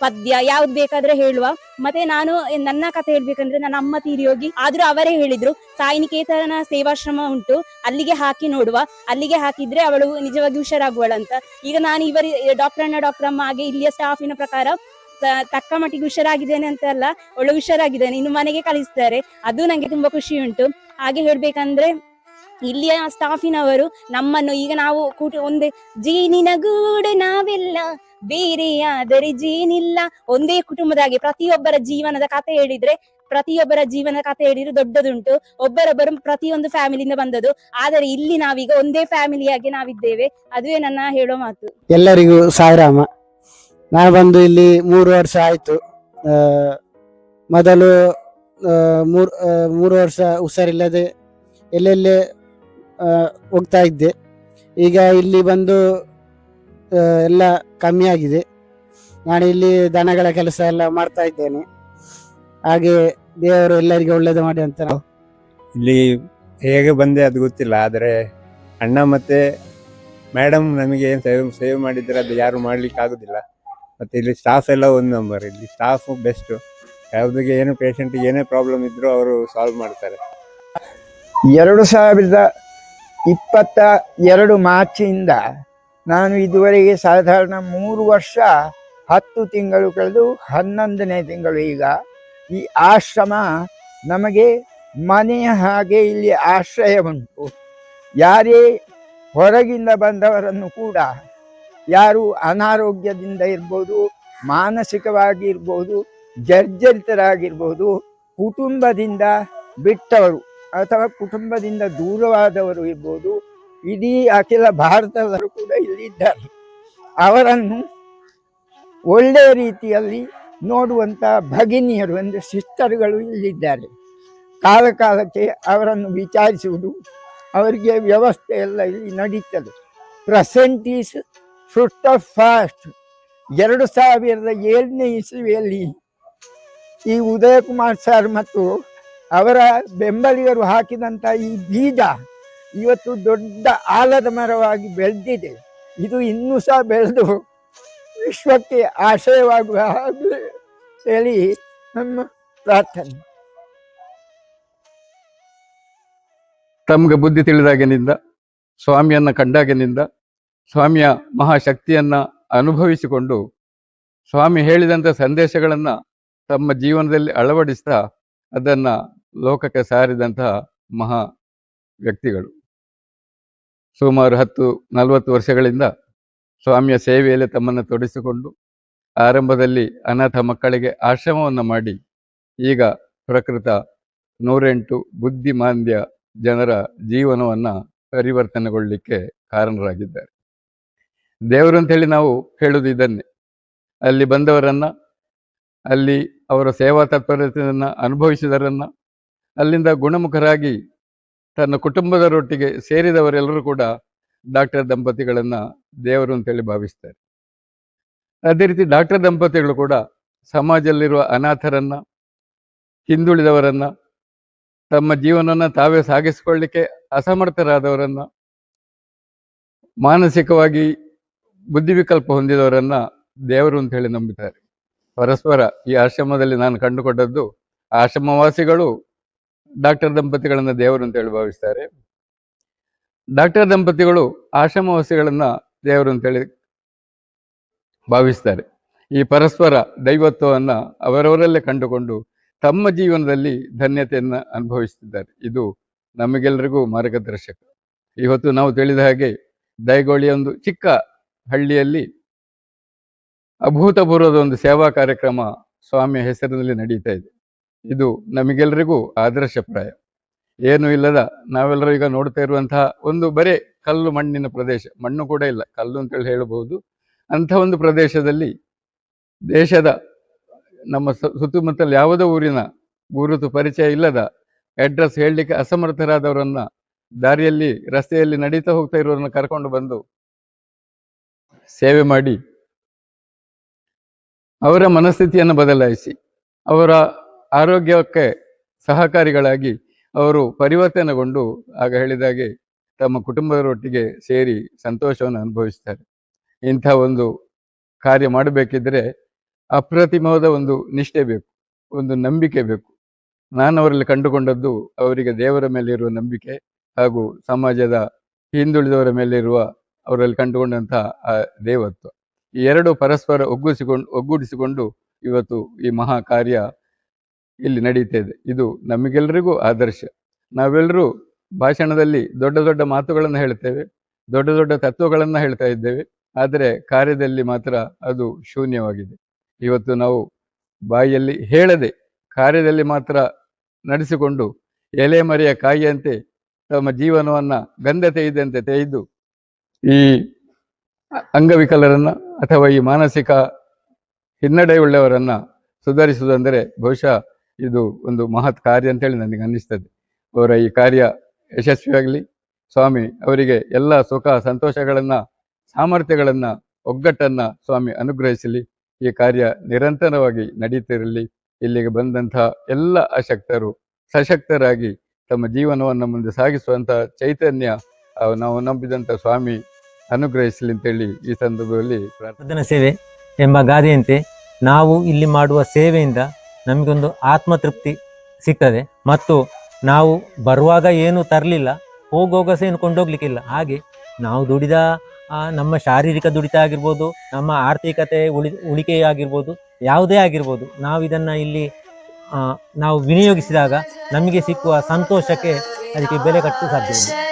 ಪದ್ಯ, ಯಾವ್ದು ಬೇಕಾದ್ರೆ ಹೇಳುವ. ಮತ್ತೆ ನಾನು ನನ್ನ ಕಥೆ ಹೇಳ್ಬೇಕಂದ್ರೆ, ನನ್ನ ಅಮ್ಮ ತೀರಿ ಹೋಗಿ ಆದ್ರೂ ಅವರೇ ಹೇಳಿದ್ರು ಸಾಯಿ ನಿಕೇತನ ಸೇವಾಶ್ರಮ ಉಂಟು, ಅಲ್ಲಿಗೆ ಹಾಕಿ ನೋಡುವ, ಅಲ್ಲಿಗೆ ಹಾಕಿದ್ರೆ ಅವಳು ನಿಜವಾಗಿ ಹುಷಾರಾಗುವಳಂತ. ಈಗ ನಾನು ಡಾಕ್ಟರ್ ಅಣ್ಣ ಡಾಕ್ಟರ್ ಅಮ್ಮ ಹಾಗೆ ಇಲ್ಲಿಯ ಸ್ಟಾಫಿನ ಪ್ರಕಾರ ತಕ್ಕ ಮಟ್ಟಿಗೆ ಹುಷಾರಾಗಿದ್ದೇನೆ ಅಂತ ಅಲ್ಲ, ಒಳ್ಳೆ ಹುಷಾರಾಗಿದ್ದೇನೆ. ಇನ್ನು ಮನೆಗೆ ಕಳಿಸ್ತಾರೆ, ಅದು ನಂಗೆ ತುಂಬಾ ಖುಷಿ ಉಂಟು. ಹಾಗೆ ಹೇಳ್ಬೇಕಂದ್ರೆ ಇಲ್ಲಿಯ ಸ್ಟಾಫಿನವರು ನಮ್ಮನ್ನು, ಈಗ ನಾವು ಒಂದೇ ಜೇನಿನ ಗೂಡು ನಾವೆಲ್ಲ ಬೇರೆಯಾದರೆ ಜೇನಿಲ್ಲ, ಒಂದೇ ಕುಟುಂಬದಾಗಿ ಪ್ರತಿಯೊಬ್ಬರ ಜೀವನದ ಕಥೆ ಹೇಳಿದ್ರೆ ದೊಡ್ಡದುಂಟು. ಒಬ್ಬರೊಬ್ಬರು ಪ್ರತಿಯೊಂದು ಫ್ಯಾಮಿಲಿಯಿಂದ ಬಂದದ್ದು, ಆದರೆ ಇಲ್ಲಿ ನಾವೀಗ ಒಂದೇ ಫ್ಯಾಮಿಲಿಯಾಗಿ ನಾವಿದ್ದೇವೆ. ಅದುವೇ ನನ್ನ ಹೇಳೋ ಮಾತು. ಎಲ್ಲರಿಗೂ ಸಾಯಿರಾಮ. ನಾನು ಬಂದು ಇಲ್ಲಿ 3 ವರ್ಷ ಆಯ್ತು. ಮೊದಲು ಮೂರು ವರ್ಷ ಹುಷಾರಿಲ್ಲದೆ ಎಲ್ಲೆಲ್ಲೇ ಹೋಗ್ತಾ ಇದ್ದೆ. ಈಗ ಇಲ್ಲಿ ಬಂದು ಎಲ್ಲ ಕಮ್ಮಿ ಆಗಿದೆ. ನಾನು ಇಲ್ಲಿ ದನಗಳ ಕೆಲಸ ಎಲ್ಲ ಮಾಡ್ತಾ ಇದ್ದೇನೆ. ಹಾಗೆ ದೇವರು ಎಲ್ಲರಿಗೂ ಒಳ್ಳೇದು ಮಾಡಿ ಅಂತ ನಾವು ಇಲ್ಲಿ ಹೇಗೆ ಬಂದೆ ಅದು ಗೊತ್ತಿಲ್ಲ, ಆದರೆ ಅಣ್ಣ ಮತ್ತೆ ಮೇಡಮ್ ನಮಗೆ ಏನು ಸೇವ್ ಮಾಡಿದ್ರೆ ಅದು ಯಾರು ಮಾಡ್ಲಿಕ್ಕೆ ಆಗುದಿಲ್ಲ. ಮತ್ತೆ ಇಲ್ಲಿ ಸ್ಟಾಫ್ ಎಲ್ಲ 1 ನಂಬರ್. ಇಲ್ಲಿ ಸ್ಟಾಫ್ ಬೆಸ್ಟ್. ಯಾವುದಿಗೆ ಏನು ಪೇಷಂಟ್ಗೆ ಏನೇ ಪ್ರಾಬ್ಲಮ್ ಇದ್ರೂ ಅವರು ಸಾಲ್ವ್ ಮಾಡ್ತಾರೆ. 2022 ಮಾರ್ಚಿಂದ ನಾನು ಇದುವರೆಗೆ ಸಾಧಾರಣ 3 ವರ್ಷ 10 ತಿಂಗಳು ಕಳೆದು 11ನೇ ತಿಂಗಳು ಈಗ. ಈ ಆಶ್ರಮ ನಮಗೆ ಮನೆಯ ಹಾಗೆ ಇಲ್ಲಿ ಆಶ್ರಯ ಉಂಟು. ಯಾರೇ ಹೊರಗಿಂದ ಬಂದವರನ್ನು ಕೂಡ, ಯಾರು ಅನಾರೋಗ್ಯದಿಂದ ಇರ್ಬೋದು, ಮಾನಸಿಕವಾಗಿ ಇರ್ಬೋದು, ಜರ್ಜರಿತರಾಗಿರ್ಬೋದು, ಕುಟುಂಬದಿಂದ ಬಿಟ್ಟವರು ಅಥವಾ ಕುಟುಂಬದಿಂದ ದೂರವಾದವರು ಇರ್ಬೋದು, ಇಡೀ ಅಖಿಲ ಭಾರತದವರು ಕೂಡ ಇಲ್ಲಿದ್ದಾರೆ. ಅವರನ್ನು ಒಳ್ಳೆಯ ರೀತಿಯಲ್ಲಿ ನೋಡುವಂಥ ಭಗಿನಿಯರು ಅಂದರೆ ಸಿಸ್ಟರ್ಗಳು ಇಲ್ಲಿದ್ದಾರೆ. ಕಾಲ ಕಾಲಕ್ಕೆ ಅವರನ್ನು ವಿಚಾರಿಸುವುದು, ಅವರಿಗೆ ವ್ಯವಸ್ಥೆ ಎಲ್ಲ ಇಲ್ಲಿ ನಡೀತದೆ. Present is fruit of past. 2007ನೇ ಇಸವಿಯಲ್ಲಿ ಈ ಉದಯ ಕುಮಾರ್ ಸರ್ ಮತ್ತು ಅವರ ಬೆಂಬಲಿಗರು ಹಾಕಿದಂಥ ಈ ಬೀಜ ಇವತ್ತು ದೊಡ್ಡ ಆಲದ ಮರವಾಗಿ ಬೆಳೆದಿದೆ. ಇದು ಇನ್ನೂ ಸಹ ಬೆಳೆದು ವಿಶ್ವಕ್ಕೆ ಆಶ್ರಯವಾಗುವ ಹಾಗೆ ಹೇಳಿ ನಮ್ಮ ಪ್ರಾರ್ಥನೆ. ತಮ್ಗೆ ಬುದ್ಧಿ ತಿಳಿದಾಗಿನಿಂದ, ಸ್ವಾಮಿಯನ್ನ ಕಂಡಾಗಿನಿಂದ, ಸ್ವಾಮಿಯ ಮಹಾಶಕ್ತಿಯನ್ನ ಅನುಭವಿಸಿಕೊಂಡು ಸ್ವಾಮಿ ಹೇಳಿದಂಥ ಸಂದೇಶಗಳನ್ನು ತಮ್ಮ ಜೀವನದಲ್ಲಿ ಅಳವಡಿಸ್ತಾ ಅದನ್ನು ಲೋಕಕ್ಕೆ ಸಾರಿದಂತಹ ಮಹಾ ವ್ಯಕ್ತಿಗಳು. ಸುಮಾರು 40 ವರ್ಷಗಳಿಂದ ಸ್ವಾಮಿಯ ಸೇವೆಯಲ್ಲಿ ತಮ್ಮನ್ನು ತೊಡಗಿಸಿಕೊಂಡು ಆರಂಭದಲ್ಲಿ ಅನಾಥ ಮಕ್ಕಳಿಗೆ ಆಶ್ರಮವನ್ನು ಮಾಡಿ ಈಗ ಪ್ರಕೃತ 108 ಬುದ್ಧಿಮಾಂದ್ಯ ಜನರ ಜೀವನವನ್ನು ಪರಿವರ್ತನೆಗೊಳ್ಳಲಿಕ್ಕೆ ಕಾರಣರಾಗಿದ್ದಾರೆ. ದೇವರು ಅಂತೇಳಿ ನಾವು ಹೇಳುವುದು ಇದನ್ನೇ. ಅಲ್ಲಿ ಬಂದವರನ್ನ, ಅಲ್ಲಿ ಅವರ ಸೇವಾ ತತ್ಪರತೆಯನ್ನು ಅನುಭವಿಸಿದವರನ್ನ, ಅಲ್ಲಿಂದ ಗುಣಮುಖರಾಗಿ ತನ್ನ ಕುಟುಂಬದವರೊಟ್ಟಿಗೆ ಸೇರಿದವರೆಲ್ಲರೂ ಕೂಡ ಡಾಕ್ಟರ್ ದಂಪತಿಗಳನ್ನು ದೇವರು ಅಂತೇಳಿ ಭಾವಿಸ್ತಾರೆ. ಅದೇ ರೀತಿ ಡಾಕ್ಟರ್ ದಂಪತಿಗಳು ಕೂಡ ಸಮಾಜದಲ್ಲಿರುವ ಅನಾಥರನ್ನ, ಹಿಂದುಳಿದವರನ್ನ, ತಮ್ಮ ಜೀವನವನ್ನು ತಾವೇ ಸಾಗಿಸಿಕೊಳ್ಳಲಿಕ್ಕೆ ಅಸಮರ್ಥರಾದವರನ್ನ, ಮಾನಸಿಕವಾಗಿ ಬುದ್ಧಿವಿಕಲ್ಪ ಹೊಂದಿದವರನ್ನ ದೇವರು ಅಂತ ಹೇಳಿ ನಂಬುತ್ತಾರೆ. ಪರಸ್ಪರ ಈ ಆಶ್ರಮದಲ್ಲಿ ನಾನು ಕಂಡುಕೊಂಡದ್ದು, ಆಶ್ರಮವಾಸಿಗಳು ಡಾಕ್ಟರ್ ದಂಪತಿಗಳನ್ನ ದೇವರು ಅಂತ ಹೇಳಿ ಭಾವಿಸ್ತಾರೆ. ಡಾಕ್ಟರ್ ದಂಪತಿಗಳು ಆಶ್ರಮವಾಸಿಗಳನ್ನ ದೇವರು ಅಂತೇಳಿ ಭಾವಿಸ್ತಾರೆ. ಈ ಪರಸ್ಪರ ದೈವತ್ವವನ್ನ ಅವರವರಲ್ಲೇ ಕಂಡುಕೊಂಡು ತಮ್ಮ ಜೀವನದಲ್ಲಿ ಧನ್ಯತೆಯನ್ನು ಅನುಭವಿಸುತ್ತಿದ್ದಾರೆ. ಇದು ನಮಗೆಲ್ಲರಿಗೂ ಮಾರ್ಗದರ್ಶಕ. ಇವತ್ತು ನಾವು ತಿಳಿದ ಹಾಗೆ ದೈಗೋಳಿಯ ಒಂದು ಚಿಕ್ಕ ಹಳ್ಳಿಯಲ್ಲಿ ಅಭೂತಪೂರ್ವದ ಒಂದು ಸೇವಾ ಕಾರ್ಯಕ್ರಮ ಸ್ವಾಮಿಯ ಹೆಸರಿನಲ್ಲಿ ನಡೀತಾ ಇದೆ. ಇದು ನಮಗೆಲ್ಲರಿಗೂ ಆದರ್ಶಪ್ರಾಯ. ಏನೂ ಇಲ್ಲದ ನಾವೆಲ್ಲರೂ ಈಗ ನೋಡ್ತಾ ಇರುವಂತಹ ಒಂದು ಬರೇ ಕಲ್ಲು ಮಣ್ಣಿನ ಪ್ರದೇಶ, ಮಣ್ಣು ಕೂಡ ಇಲ್ಲ, ಕಲ್ಲು ಅಂತೇಳಿ ಹೇಳಬಹುದು, ಅಂಥ ಒಂದು ಪ್ರದೇಶದಲ್ಲಿ ದೇಶದ ನಮ್ಮ ಸುತ್ತಮುತ್ತಲ ಯಾವುದೋ ಊರಿನ ಗುರುತು ಪರಿಚಯ ಇಲ್ಲದ, ಅಡ್ರೆಸ್ ಹೇಳಲಿಕ್ಕೆ ಅಸಮರ್ಥರಾದವರನ್ನ, ದಾರಿಯಲ್ಲಿ ರಸ್ತೆಯಲ್ಲಿ ನಡೀತಾ ಹೋಗ್ತಾ ಇರೋರನ್ನ ಕರ್ಕೊಂಡು ಬಂದು ಸೇವೆ ಮಾಡಿ ಅವರ ಮನಸ್ಥಿತಿಯನ್ನು ಬದಲಾಯಿಸಿ ಅವರ ಆರೋಗ್ಯಕ್ಕೆ ಸಹಕಾರಿಗಳಾಗಿ ಅವರು ಪರಿವರ್ತನೆಗೊಂಡು ಆಗ ಹೇಳಿದಾಗೆ ತಮ್ಮ ಕುಟುಂಬದವರೊಟ್ಟಿಗೆ ಸೇರಿ ಸಂತೋಷವನ್ನು ಅನುಭವಿಸ್ತಾರೆ. ಇಂಥ ಒಂದು ಕಾರ್ಯ ಮಾಡಬೇಕಿದ್ರೆ ಅಪ್ರತಿಮವಾದ ಒಂದು ನಿಷ್ಠೆ ಬೇಕು, ಒಂದು ನಂಬಿಕೆ ಬೇಕು. ನಾನು ಅವರಲ್ಲಿ ಕಂಡುಕೊಂಡದ್ದು ಅವರಿಗೆ ದೇವರ ಮೇಲೆ ಇರುವ ನಂಬಿಕೆ ಹಾಗೂ ಸಮಾಜದ ಹಿಂದುಳಿದವರ ಮೇಲೆ ಇರುವ ಅವರಲ್ಲಿ ಕಂಡುಕೊಂಡಂತಹ ಆ ದೇವತ್ವ. ಈ ಎರಡು ಪರಸ್ಪರ ಒಗ್ಗೂಡಿಸಿಕೊಂಡು ಇವತ್ತು ಈ ಮಹಾ ಕಾರ್ಯ ಇಲ್ಲಿ ನಡೀತಾ ಇದೆ. ಇದು ನಮಗೆಲ್ಲರಿಗೂ ಆದರ್ಶ. ನಾವೆಲ್ಲರೂ ಭಾಷಣದಲ್ಲಿ ದೊಡ್ಡ ದೊಡ್ಡ ಮಾತುಗಳನ್ನು ಹೇಳ್ತೇವೆ, ದೊಡ್ಡ ದೊಡ್ಡ ತತ್ವಗಳನ್ನು ಹೇಳ್ತಾ ಇದ್ದೇವೆ, ಆದರೆ ಕಾರ್ಯದಲ್ಲಿ ಮಾತ್ರ ಅದು ಶೂನ್ಯವಾಗಿದೆ. ಇವತ್ತು ನಾವು ಬಾಯಿಯಲ್ಲಿ ಹೇಳದೆ ಕಾರ್ಯದಲ್ಲಿ ಮಾತ್ರ ನಡೆಸಿಕೊಂಡು ಎಲೆ ಮರೆಯ ಕಾಯಿಯಂತೆ ತಮ್ಮ ಜೀವನವನ್ನು ಗಂಧ ತೆಗೆದಂತೆ ತೆಗೆದು ಈ ಅಂಗವಿಕಲರನ್ನ ಅಥವಾ ಈ ಮಾನಸಿಕ ಹಿನ್ನಡೆಯುಳ್ಳವರನ್ನ ಸುಧಾರಿಸುವುದಂದರೆ ಬಹುಶಃ ಇದು ಒಂದು ಮಹತ್ ಕಾರ್ಯ ಅಂತೇಳಿ ನನಗೆ ಅನ್ನಿಸ್ತದೆ. ಅವರ ಈ ಕಾರ್ಯ ಯಶಸ್ವಿಯಾಗಲಿ. ಸ್ವಾಮಿ ಅವರಿಗೆ ಎಲ್ಲ ಸುಖ ಸಂತೋಷಗಳನ್ನು, ಸಾಮರ್ಥ್ಯಗಳನ್ನು, ಒಗ್ಗಟ್ಟನ್ನು ಸ್ವಾಮಿ ಅನುಗ್ರಹಿಸಲಿ. ಈ ಕಾರ್ಯ ನಿರಂತರವಾಗಿ ನಡೀತಿರಲಿ. ಇಲ್ಲಿಗೆ ಬಂದಂತಹ ಎಲ್ಲ ಅಶಕ್ತರು ಸಶಕ್ತರಾಗಿ ತಮ್ಮ ಜೀವನವನ್ನು ಮುಂದೆ ಸಾಗಿಸುವಂಥ ಚೈತನ್ಯ ನಾವು ನಂಬಿದಂಥ ಸ್ವಾಮಿ ಅನುಗ್ರಹಿಸಲಿ ಅಂತೇಳಿ ಈ ಸಂದರ್ಭದಲ್ಲಿ ಪ್ರಾರ್ಥನಾ ಸೇವೆ ಎಂಬ ಗಾದೆಯಂತೆ ನಾವು ಇಲ್ಲಿ ಮಾಡುವ ಸೇವೆಯಿಂದ ನಮಗೊಂದು ಆತ್ಮತೃಪ್ತಿ ಸಿಗ್ತದೆ. ಮತ್ತು ನಾವು ಬರುವಾಗ ಏನು ತರಲಿಲ್ಲ, ಹೋಗುವಾಗ ಸಹ ಏನು ಕೊಂಡೋಗ್ಲಿಕ್ಕಿಲ್ಲ. ಹಾಗೆ ನಾವು ದುಡಿದ ನಮ್ಮ ಶಾರೀರಿಕ ದುಡಿತ ಆಗಿರ್ಬೋದು, ನಮ್ಮ ಆರ್ಥಿಕತೆ ಉಳಿಕೆ ಆಗಿರ್ಬೋದು, ಯಾವುದೇ ಆಗಿರ್ಬೋದು, ನಾವು ಇದನ್ನು ಇಲ್ಲಿ ನಾವು ವಿನಿಯೋಗಿಸಿದಾಗ ನಮಗೆ ಸಿಕ್ಕುವ ಸಂತೋಷಕ್ಕೆ ಅದಕ್ಕೆ ಬೆಲೆ ಕಟ್ಟಲು ಸಾಧ್ಯವಿಲ್ಲ.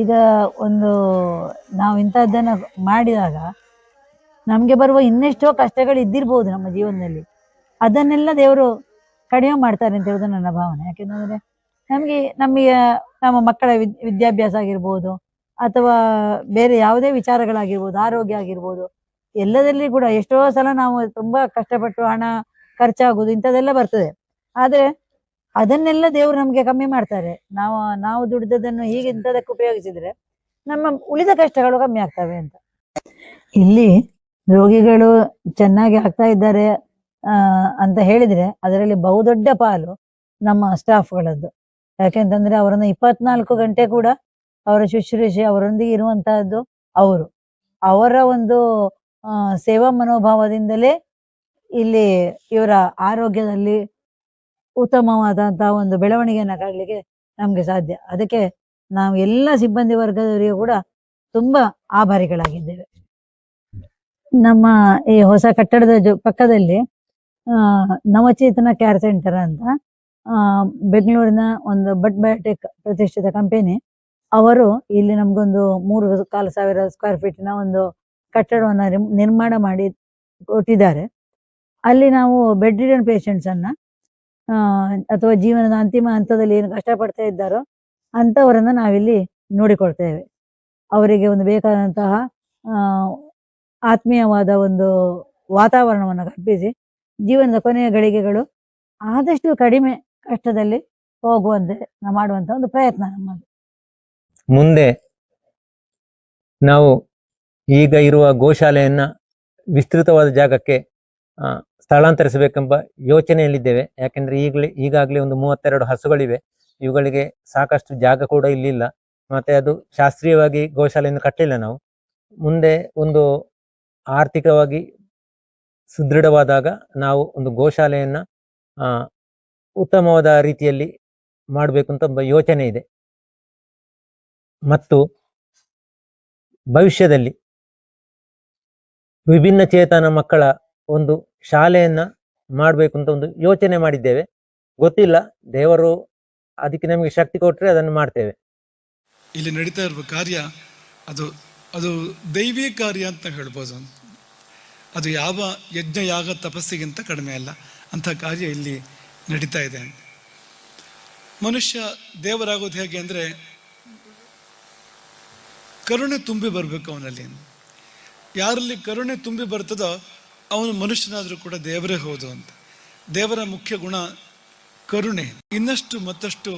ಈಗ ನಾವು ಇಂಥದ್ದನ್ನು ಮಾಡಿದಾಗ ನಮಗೆ ಬರುವ ಇನ್ನೆಷ್ಟೋ ಕಷ್ಟಗಳು ಇದ್ದಿರ್ಬೋದು ನಮ್ಮ ಜೀವನದಲ್ಲಿ, ಅದನ್ನೆಲ್ಲ ದೇವರು ಕಡಿಮೆ ಮಾಡ್ತಾರೆ ಅಂತ ಹೇಳೋದು ನನ್ನ ಭಾವನೆ. ಯಾಕೆಂದರೆ ನಮಗೆ ನಮ್ಮ ಮಕ್ಕಳ ವಿದ್ಯಾಭ್ಯಾಸ ಆಗಿರ್ಬೋದು, ಅಥವಾ ಬೇರೆ ಯಾವುದೇ ವಿಚಾರಗಳಾಗಿರ್ಬೋದು, ಆರೋಗ್ಯ ಆಗಿರ್ಬೋದು, ಎಲ್ಲದಲ್ಲಿ ಕೂಡ ಎಷ್ಟೋ ಸಲ ನಾವು ತುಂಬ ಕಷ್ಟಪಟ್ಟು ಹಣ ಖರ್ಚಾಗೋದು ಇಂಥದ್ದೆಲ್ಲ ಬರ್ತದೆ. ಆದರೆ ಅದನ್ನೆಲ್ಲ ದೇವರು ನಮಗೆ ಕಮ್ಮಿ ಮಾಡ್ತಾರೆ. ನಾವು ದುಡಿದದನ್ನು ಹೀಗೆ ಇಂಥದಕ್ಕೆ ಉಪಯೋಗಿಸಿದ್ರೆ ನಮ್ಮ ಉಳಿದ ಕಷ್ಟಗಳು ಕಮ್ಮಿ ಆಗ್ತವೆ ಅಂತ. ಇಲ್ಲಿ ರೋಗಿಗಳು ಚೆನ್ನಾಗಿ ಆಗ್ತಾ ಇದ್ದಾರೆ ಅಂತ ಹೇಳಿದ್ರೆ ಅದರಲ್ಲಿ ಬಹುದೊಡ್ಡ ಪಾಲು ನಮ್ಮ ಸ್ಟಾಫ್ಗಳದ್ದು. ಯಾಕೆಂತಂದ್ರೆ ಅವರನ್ನು 24 ಗಂಟೆ ಕೂಡ ಅವರ ಶುಶ್ರೂಷೆ, ಅವರೊಂದಿಗೆ ಇರುವಂತಹದ್ದು ಅವರ ಒಂದು ಸೇವಾ ಮನೋಭಾವದಿಂದಲೇ ಇಲ್ಲಿ ಇವರ ಆರೋಗ್ಯದಲ್ಲಿ ಉತ್ತಮವಾದಂತಹ ಒಂದು ಬೆಳವಣಿಗೆಯನ್ನು ಕಾಣಲಿಕ್ಕೆ ನಮ್ಗೆ ಸಾಧ್ಯ. ಅದಕ್ಕೆ ನಾವು ಎಲ್ಲ ಸಿಬ್ಬಂದಿ ವರ್ಗದವರಿಗೂ ಕೂಡ ತುಂಬಾ ಆಭಾರಿಗಳಾಗಿದ್ದೇವೆ. ನಮ್ಮ ಈ ಹೊಸ ಕಟ್ಟಡದ ಪಕ್ಕದಲ್ಲಿ ನವಚೇತನ ಕೇರ್ ಸೆಂಟರ್ ಅಂತ ಬೆಂಗಳೂರಿನ ಒಂದು ಬಯೋಟೆಕ್ ಪ್ರತಿಷ್ಠಿತ ಕಂಪನಿ ಅವರು ಇಲ್ಲಿ ನಮ್ಗೊಂದು 3,400 ಸ್ಕ್ವೇರ್ ಫೀಟಿನ ಒಂದು ಕಟ್ಟಡವನ್ನು ನಿರ್ಮಾಣ ಮಾಡಿ ಕೊಟ್ಟಿದ್ದಾರೆ. ಅಲ್ಲಿ ನಾವು ಬೆಡ್ ರಿಡನ್ ಪೇಷಂಟ್ಸ್ ಅನ್ನ ಅಥವಾ ಜೀವನದ ಅಂತಿಮ ಹಂತದಲ್ಲಿ ಏನು ಕಷ್ಟಪಡ್ತಾ ಇದ್ದಾರೋ ಅಂಥವರನ್ನ ನಾವಿಲ್ಲಿ ನೋಡಿಕೊಳ್ತೇವೆ. ಅವರಿಗೆ ಒಂದು ಬೇಕಾದಂತಹ ಆತ್ಮೀಯವಾದ ಒಂದು ವಾತಾವರಣವನ್ನು ಕಲ್ಪಿಸಿ ಜೀವನದ ಕೊನೆಯ ಗಳಿಗೆಗಳು ಆದಷ್ಟು ಕಡಿಮೆ ಕಷ್ಟದಲ್ಲಿ ಹೋಗುವಂತೆ ಮಾಡುವಂತ ಒಂದು ಪ್ರಯತ್ನ ನಮ್ಮದು. ಮುಂದೆ ನಾವು ಈಗ ಇರುವ ಗೋಶಾಲೆಯನ್ನ ವಿಸ್ತೃತವಾದ ಜಾಗಕ್ಕೆ ಸ್ಥಳಾಂತರಿಸಬೇಕೆಂಬ ಯೋಚನೆಯಲ್ಲಿದ್ದೇವೆ. ಯಾಕೆಂದ್ರೆ ಈಗಾಗಲೇ ಒಂದು 32 ಹಸುಗಳಿವೆ. ಇವುಗಳಿಗೆ ಸಾಕಷ್ಟು ಜಾಗ ಕೂಡ ಇಲ್ಲಿಲ್ಲ. ಮತ್ತೆ ಅದು ಶಾಸ್ತ್ರೀಯವಾಗಿ ಗೋಶಾಲೆಯನ್ನು ಕಟ್ಟಲಿಲ್ಲ ನಾವು. ಮುಂದೆ ಒಂದು ಆರ್ಥಿಕವಾಗಿ ಸುದೃಢವಾದಾಗ ನಾವು ಒಂದು ಗೋಶಾಲೆಯನ್ನ ಉತ್ತಮವಾದ ರೀತಿಯಲ್ಲಿ ಮಾಡಬೇಕು ಅಂತ ಒಬ್ಬ ಯೋಚನೆ ಇದೆ. ಮತ್ತು ಭವಿಷ್ಯದಲ್ಲಿ ವಿಭಿನ್ನ ಚೇತನ ಮಕ್ಕಳ ಒಂದು ಶಾಲೆಯನ್ನ ಮಾಡಬೇಕು ಅಂತ ಒಂದು ಯೋಚನೆ ಮಾಡಿದ್ದೇವೆ. ಗೊತ್ತಿಲ್ಲ, ದೇವರು ಅದಕ್ಕೆ ನಮಗೆ ಶಕ್ತಿ ಕೊಟ್ಟರೆ ಅದನ್ನು ಮಾಡ್ತೇವೆ. ಇಲ್ಲಿ ನಡೀತಾ ಇರುವ ಕಾರ್ಯ ಅದು ಅದು ದೈವಿ ಕಾರ್ಯ ಅಂತ ಹೇಳ್ಬೋದು. ಅದು ಯಾವ ಯಜ್ಞ ಯಾಗ ತಪಸ್ಸಿಗಿಂತ ಕಡಿಮೆ ಅಲ್ಲ, ಅಂಥ ಕಾರ್ಯ ಇಲ್ಲಿ ನಡೀತಾ ಇದೆ. ಮನುಷ್ಯ ದೇವರಾಗೋದು ಹೇಗೆ ಅಂದರೆ ಕರುಣೆ ತುಂಬಿ ಬರಬೇಕು ಅವನಲ್ಲಿ. ಯಾರಲ್ಲಿ ಕರುಣೆ ತುಂಬಿ ಬರ್ತದೋ ಅವನು ಮನುಷ್ಯನಾದರೂ ಕೂಡ ದೇವರೇ ಹೌದು ಅಂತ. ದೇವರ ಮುಖ್ಯ ಗುಣ ಕರುಣೆ. ಇನ್ನಷ್ಟು ಮತ್ತಷ್ಟು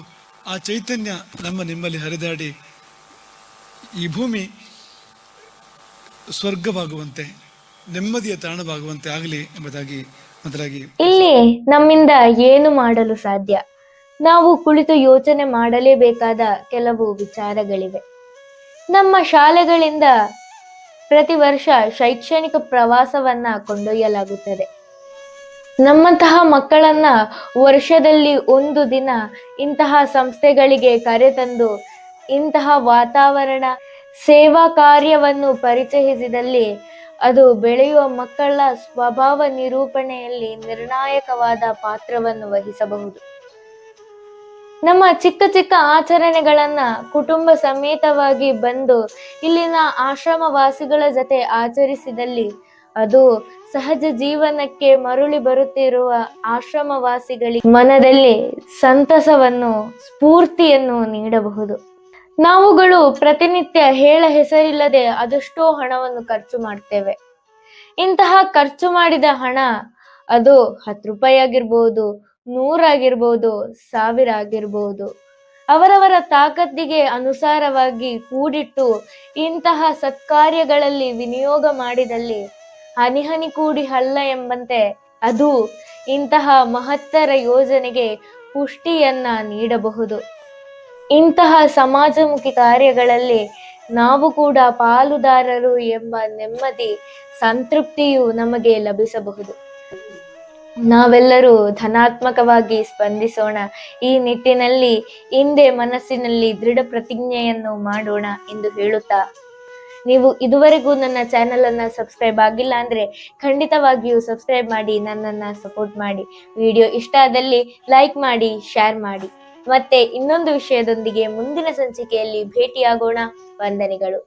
ಆ ಚೈತನ್ಯ ನಿಮ್ಮಲ್ಲಿ ಹರಿದಾಡಿ ಈ ಭೂಮಿ ಸ್ವರ್ಗವಾಗುವಂತೆ, ನೆಮ್ಮದಿಯ ತಾಣವಾಗುವಂತೆ ಆಗಲಿ ಎಂಬುದಾಗಿ ಮೊದಲಾಗಿ. ಇಲ್ಲಿ ನಮ್ಮಿಂದ ಏನು ಮಾಡಲು ಸಾಧ್ಯ? ನಾವು ಕುಳಿತು ಯೋಚನೆ ಮಾಡಲೇಬೇಕಾದ ಕೆಲವು ವಿಚಾರಗಳಿವೆ. ನಮ್ಮ ಶಾಲೆಗಳಿಂದ ಪ್ರತಿ ವರ್ಷ ಶೈಕ್ಷಣಿಕ ಪ್ರವಾಸವನ್ನ ಕೊಂಡೊಯ್ಯಲಾಗುತ್ತದೆ. ನಮ್ಮಂತಹ ಮಕ್ಕಳನ್ನ ವರ್ಷದಲ್ಲಿ ಒಂದು ದಿನ ಇಂತಹ ಸಂಸ್ಥೆಗಳಿಗೆ ಕರೆತಂದು ಇಂತಹ ವಾತಾವರಣ ಸೇವಾ ಕಾರ್ಯವನ್ನು ಪರಿಚಯಿಸಿದಲ್ಲಿ ಅದು ಬೆಳೆಯುವ ಮಕ್ಕಳ ಸ್ವಭಾವ ನಿರೂಪಣೆಯಲ್ಲಿ ನಿರ್ಣಾಯಕವಾದ ಪಾತ್ರವನ್ನು ವಹಿಸಬಹುದು. ನಮ್ಮ ಚಿಕ್ಕ ಚಿಕ್ಕ ಆಚರಣೆಗಳನ್ನ ಕುಟುಂಬ ಸಮೇತವಾಗಿ ಬಂದು ಇಲ್ಲಿನ ಆಶ್ರಮವಾಸಿಗಳ ಜೊತೆ ಆಚರಿಸಿದಲ್ಲಿ ಅದು ಸಹಜ ಜೀವನಕ್ಕೆ ಮರಳಿ ಬರುತ್ತಿರುವ ಆಶ್ರಮವಾಸಿಗಳಿಗೆ ಮನದಲ್ಲಿ ಸಂತಸವನ್ನು, ಸ್ಫೂರ್ತಿಯನ್ನು ನೀಡಬಹುದು. ನಾವುಗಳು ಪ್ರತಿನಿತ್ಯ ಹೇಳ ಹೆಸರಿಲ್ಲದೆ ಅದೆಷ್ಟೋ ಹಣವನ್ನು ಖರ್ಚು ಮಾಡ್ತೇವೆ. ಇಂತಹ ಖರ್ಚು ಮಾಡಿದ ಹಣ ಅದು 10 ರೂಪಾಯಿ ಆಗಿರ್ಬೋದು, 100 ಆಗಿರ್ಬೋದು, 1000 ಆಗಿರ್ಬೋದು, ಅವರವರ ತಾಕತ್ತಿಗೆ ಅನುಸಾರವಾಗಿ ಕೂಡಿಟ್ಟು ಇಂತಹ ಸತ್ಕಾರ್ಯಗಳಲ್ಲಿ ವಿನಿಯೋಗ ಮಾಡಿದಲ್ಲಿ ಹನಿ ಹನಿ ಕೂಡಿ ಹಳ್ಳ ಎಂಬಂತೆ ಅದು ಇಂತಹ ಮಹತ್ತರ ಯೋಜನೆಗೆ ಪುಷ್ಟಿಯನ್ನ ನೀಡಬಹುದು. ಇಂತಹ ಸಮಾಜಮುಖಿ ಕಾರ್ಯಗಳಲ್ಲಿ ನಾವು ಕೂಡ ಪಾಲುದಾರರು ಎಂಬ ನೆಮ್ಮದಿ, ಸಂತೃಪ್ತಿಯು ನಮಗೆ ಲಭಿಸಬಹುದು. ನಾವೆಲ್ಲರೂ ಧನಾತ್ಮಕವಾಗಿ ಸ್ಪಂದಿಸೋಣ. ಈ ನಿಟ್ಟಿನಲ್ಲಿ ಹಿಂದೆ ಮನಸ್ಸಿನಲ್ಲಿ ದೃಢ ಪ್ರತಿಜ್ಞೆಯನ್ನು ಮಾಡೋಣ ಎಂದು ಹೇಳುತ್ತಾ, ನೀವು ಇದುವರೆಗೂ ನನ್ನ ಚಾನೆಲ್ ಅನ್ನ ಸಬ್ಸ್ಕ್ರೈಬ್ ಆಗಿಲ್ಲ ಅಂದ್ರೆ ಖಂಡಿತವಾಗಿಯೂ ಸಬ್ಸ್ಕ್ರೈಬ್ ಮಾಡಿ, ನನ್ನನ್ನ ಸಪೋರ್ಟ್ ಮಾಡಿ. ವಿಡಿಯೋ ಇಷ್ಟ ಆದಲ್ಲಿ ಲೈಕ್ ಮಾಡಿ, ಶೇರ್ ಮಾಡಿ. ಮತ್ತೆ ಇನ್ನೊಂದು ವಿಷಯದೊಂದಿಗೆ ಮುಂದಿನ ಸಂಚಿಕೆಯಲ್ಲಿ ಭೇಟಿಯಾಗೋಣ. ವಂದನೆಗಳು.